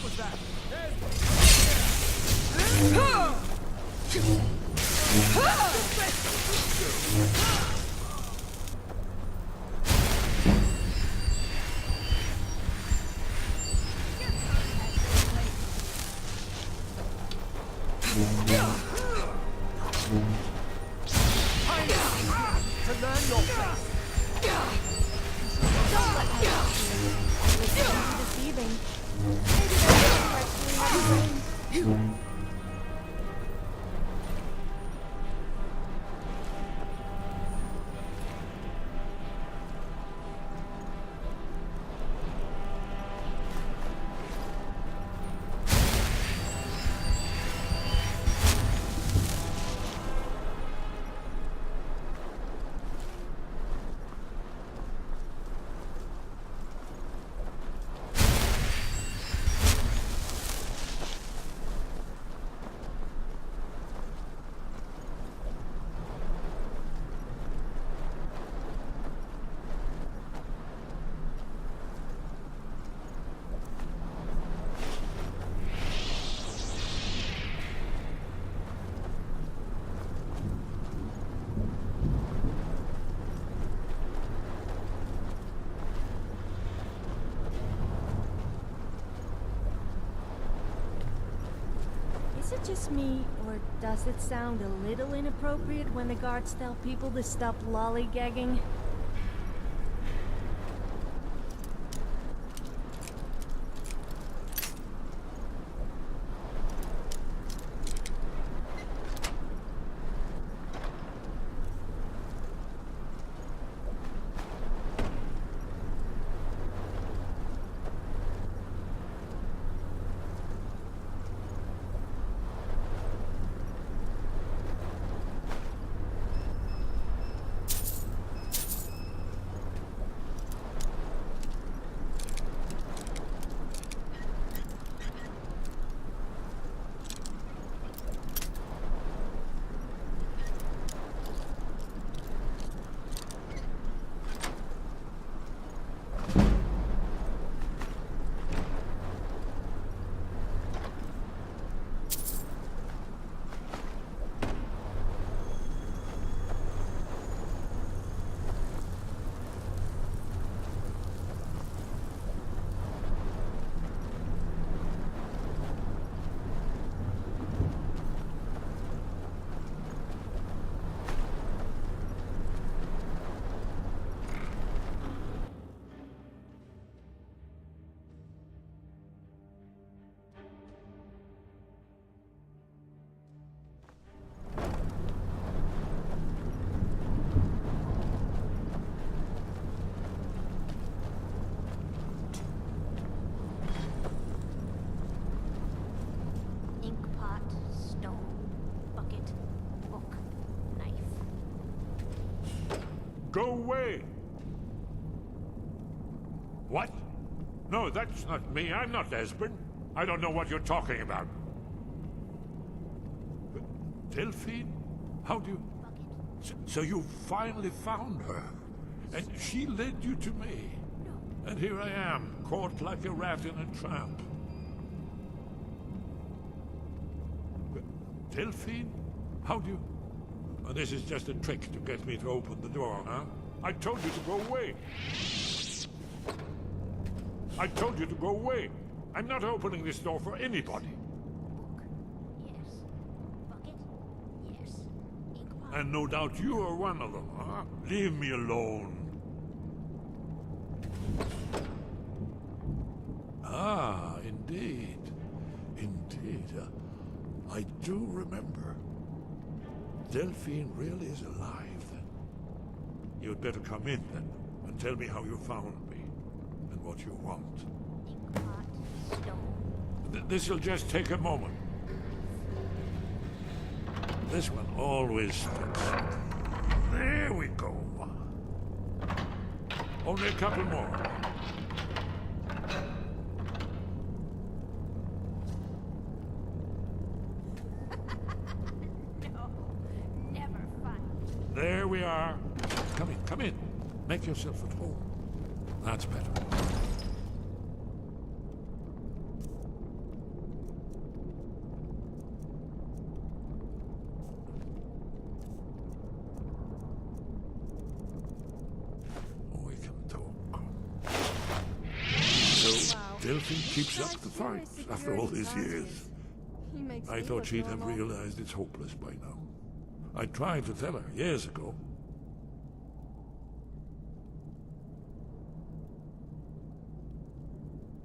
was that? To learn your place. Don't let me deceiving. Maybe that's actually have a brain. Is it just me, or does it sound a little inappropriate when the guards tell people to stop lollygagging? Go away! What? No, that's not me. I'm not Esbern. I don't know what you're talking about. Delphine? How do you... So you finally found her. And she led you to me. And here I am, caught like a rat in a trap. Delphine? How do you... Oh, this is just a trick to get me to open the door, huh? I told you to go away. I told you to go away. I'm not opening this door for anybody. Yes. Bucket? Yes. And no doubt you are one of them, huh? Leave me alone. Ah, indeed. Indeed. I do remember. Delphine really is alive, then. You'd better come in, then, and tell me how you found me, and what you want. This'll just take a moment. This one always sticks. There we go. Only a couple more. No, never fun. There we are. Come in, come in. Make yourself at home. That's better. We can talk. So, Delphine keeps up the fight after all these years. I thought she'd have realized it's hopeless by now. I tried to tell her years ago.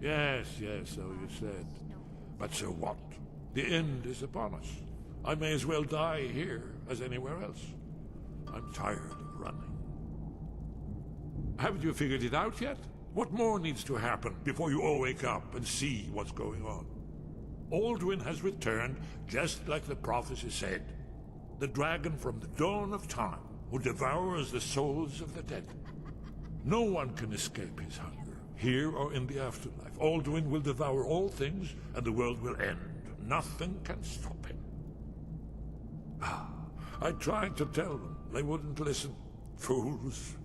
Yes, so you said. But so what? The end is upon us. I may as well die here as anywhere else. I'm tired of running. Haven't you figured it out yet? What more needs to happen before you all wake up and see what's going on? Alduin has returned just like the prophecy said. The dragon from the dawn of time who devours the souls of the dead. No one can escape his hunger. Here or in the afterlife, Alduin will devour all things, and the world will end. Nothing can stop him. I tried to tell them. They wouldn't listen. Fools.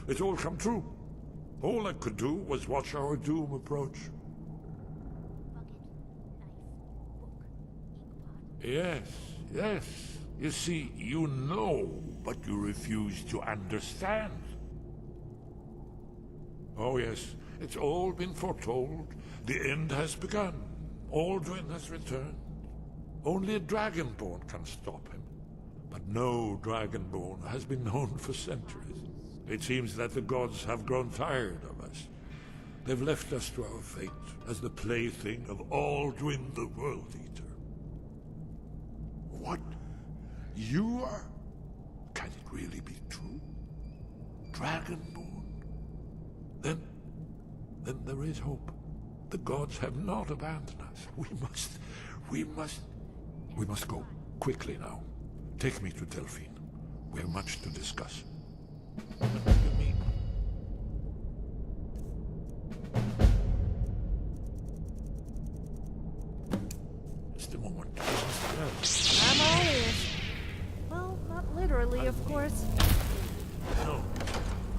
It's all come true. All I could do was watch our doom approach. Yes. You see, you know, but you refuse to understand. Oh yes. It's all been foretold. The end has begun. Alduin has returned. Only a Dragonborn can stop him. But no Dragonborn has been known for centuries. It seems that the gods have grown tired of us. They've left us to our fate as the plaything of Alduin the World Eater. What? You are? Can it really be true? Dragonborn? Then there is hope. The gods have not abandoned us. We must go. Quickly now. Take me to Delphine. We have much to discuss. What do you mean? Just a moment. I'm all ears. Well, not literally, of course. No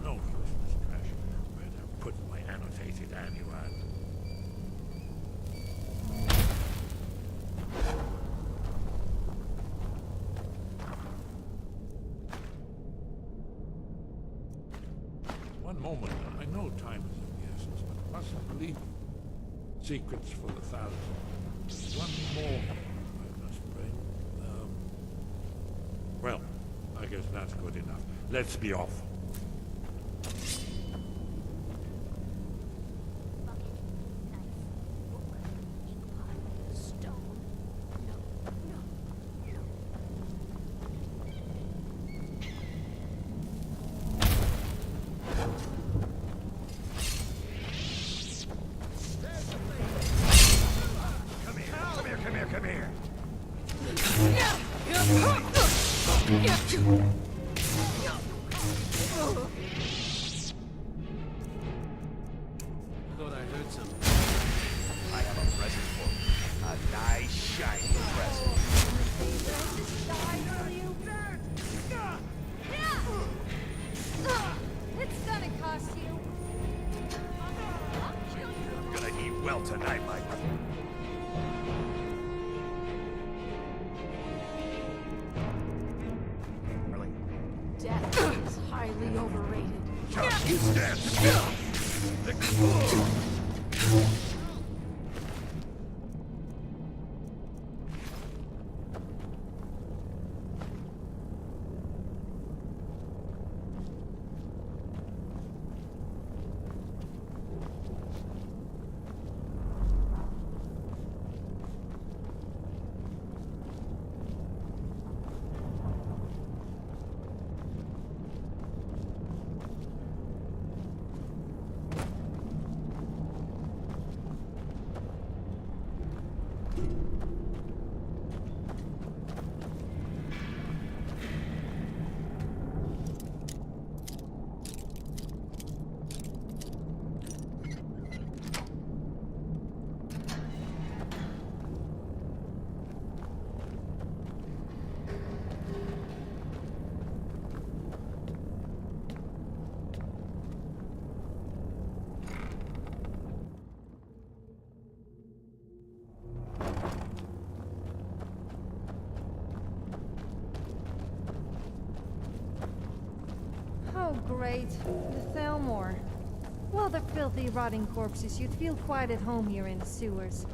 Christmas trash. Where to put my annotated annual? One moment. I know time is of the essence, but I mustn't believe it. Secrets for the thousand. One more I must bring. Well, I guess that's good enough. Let's be off. right. The Thelmore. Well, the filthy, rotting corpses, you'd feel quite at home here in the sewers.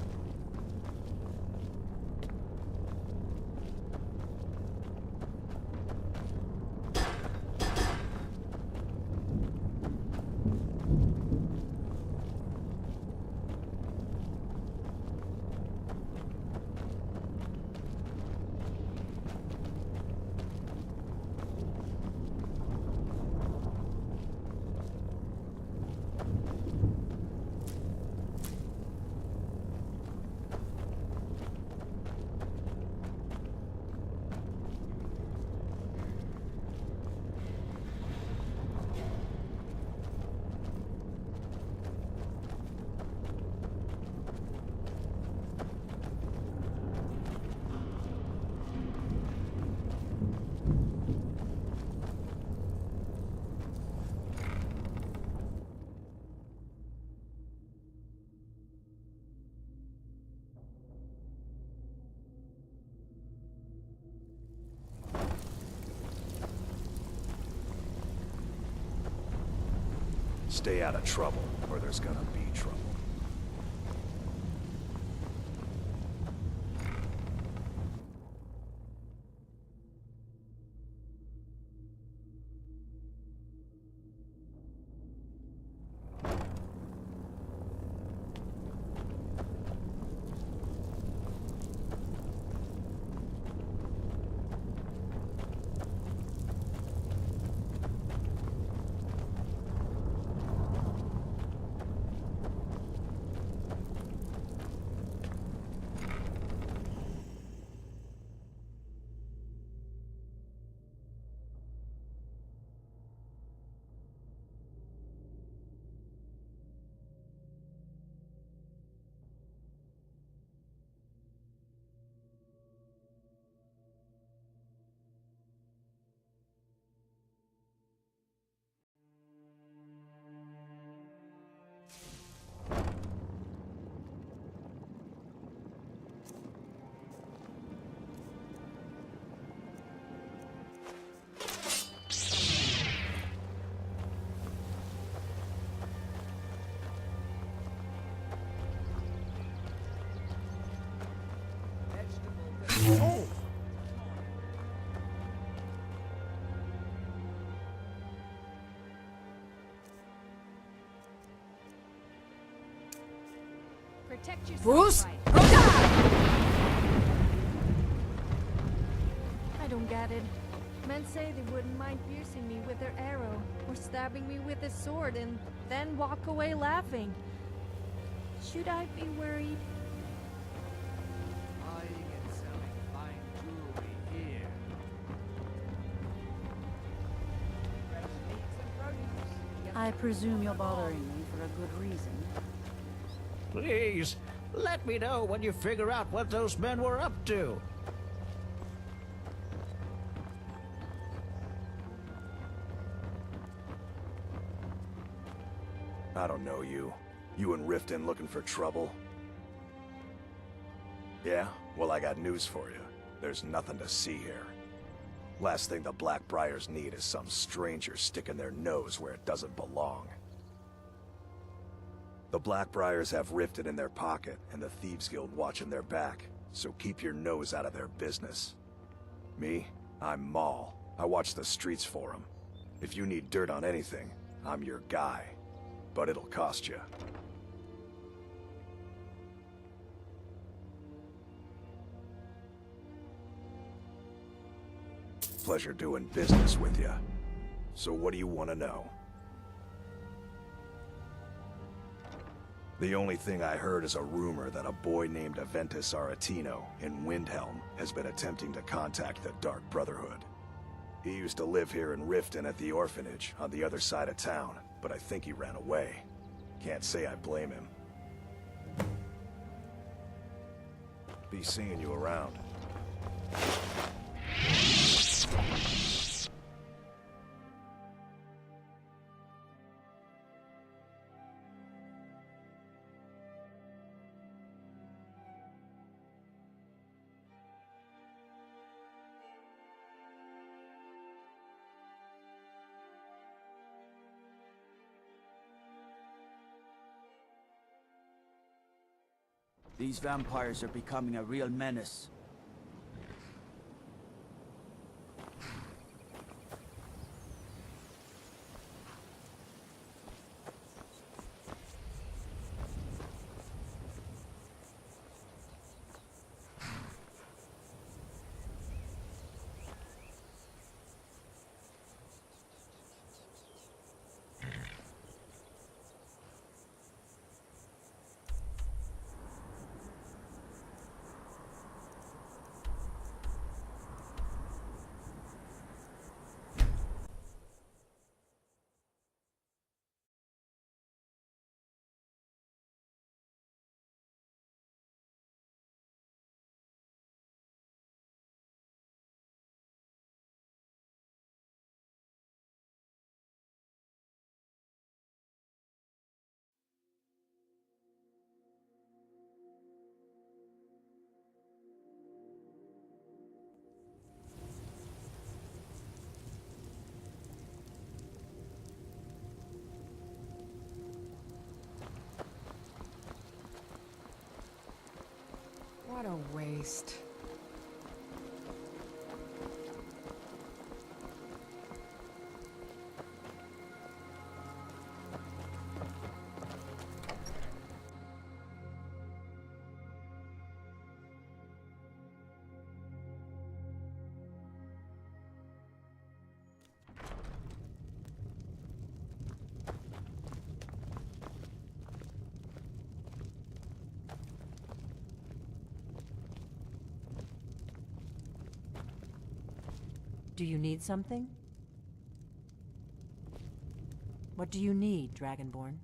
Stay out of trouble, or there's gonna be trouble. Protect yourself. Bruce? I don't get it. Men say they wouldn't mind piercing me with their arrow, or stabbing me with a sword, and then walk away laughing. Should I be worried? Buying and selling fine jewelry here. Fresh meats and produce. I presume you're bothering me for a good reason. Please, let me know when you figure out what those men were up to. I don't know you. You and Riften looking for trouble? Yeah? Well, I got news for you. There's nothing to see here. Last thing the Blackbriars need is some stranger sticking their nose where it doesn't belong. The Blackbriars have Riften in their pocket, and the Thieves Guild watching their back, so keep your nose out of their business. Me? I'm Maul. I watch the streets for them. If you need dirt on anything, I'm your guy. But it'll cost you. Pleasure doing business with you. So what do you want to know? The only thing I heard is a rumor that a boy named Aventus Aretino in Windhelm has been attempting to contact the Dark Brotherhood. He used to live here in Riften at the orphanage on the other side of town, but I think he ran away. Can't say I blame him. Be seeing you around. These vampires are becoming a real menace. What a waste. Do you need something? What do you need, Dragonborn?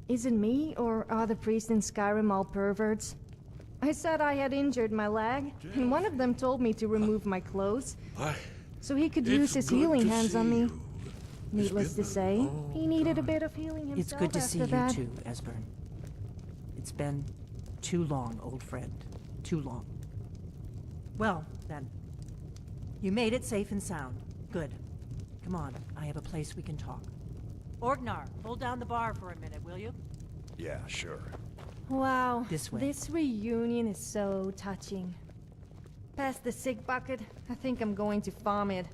Is it me, or are the priests in Skyrim all perverts? I said I had injured my leg, and one of them told me to remove my clothes, so he could use his healing hands on me. Needless to say, he needed a bit of healing himself. It's good to see after that. you too, Esbern. It's been too long, old friend. Too long. Well, then. You made it safe and sound. Good. Come on, I have a place we can talk. Orgnar, hold down the bar for a minute, will you? Yeah, sure. Wow, This way. This reunion is so touching. Pass the sick bucket. I think I'm going to vomit.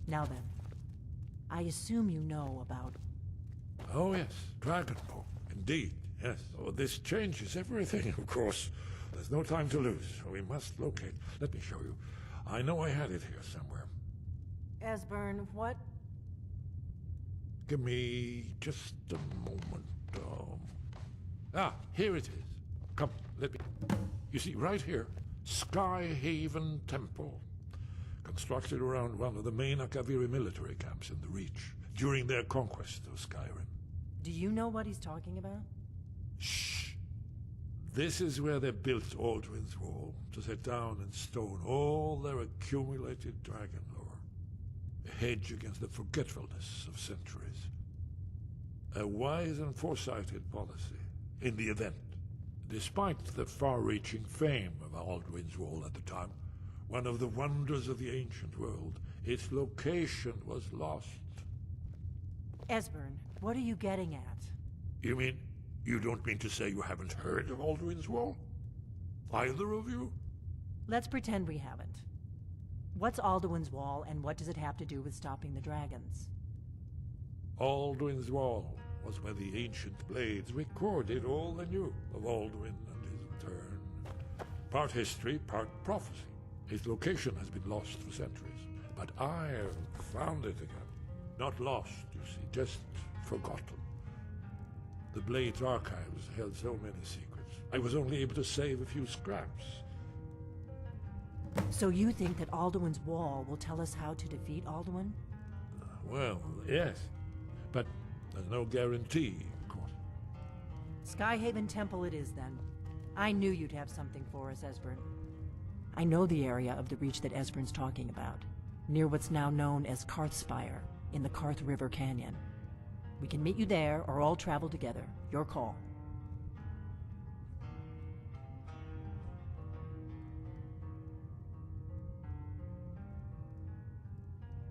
Now then, I assume you know about... Oh yes, Dragonborn. Indeed, yes. Oh, this changes everything, of course. There's no time to lose. We must locate. Let me show you. I know I had it here somewhere. Esbern, what? Give me just a moment. Here it is. Come, let me... You see, right here, Skyhaven Temple. Constructed around one of the main Akaviri military camps in the Reach during their conquest of Skyrim. Do you know what he's talking about? Shh! This is where they built Aldrin's Wall, to set down in stone all their accumulated dragon lore. A hedge against the forgetfulness of centuries. A wise and foresighted policy, in the event. Despite the far-reaching fame of Aldrin's Wall at the time, one of the wonders of the ancient world, its location was lost. Esbern, what are you getting at? You mean, you don't mean to say you haven't heard of Aldrin's Wall? Either of you? Let's pretend we haven't. What's Alduin's Wall, and what does it have to do with stopping the dragons? Aldrin's Wall was where the ancient blades recorded all they knew of Aldrin and his return. Part history, part prophecy. His location has been lost for centuries, but I have found it again. Not lost, you see, just forgotten. The Blade's archives held so many secrets. I was only able to save a few scraps. So you think that Alduin's Wall will tell us how to defeat Alduin? Well, yes. But there's no guarantee, of course. Skyhaven Temple it is, then. I knew you'd have something for us, Esbern. I know the area of the Reach that Esbern's talking about, near what's now known as Karthspire, in the Karth River Canyon. We can meet you there, or all travel together. Your call.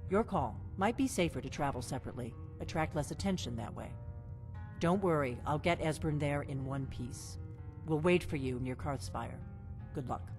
Your call. Might be safer to travel separately. Attract less attention that way. Don't worry, I'll get Esbern there in one piece. We'll wait for you near Karthspire. Good luck.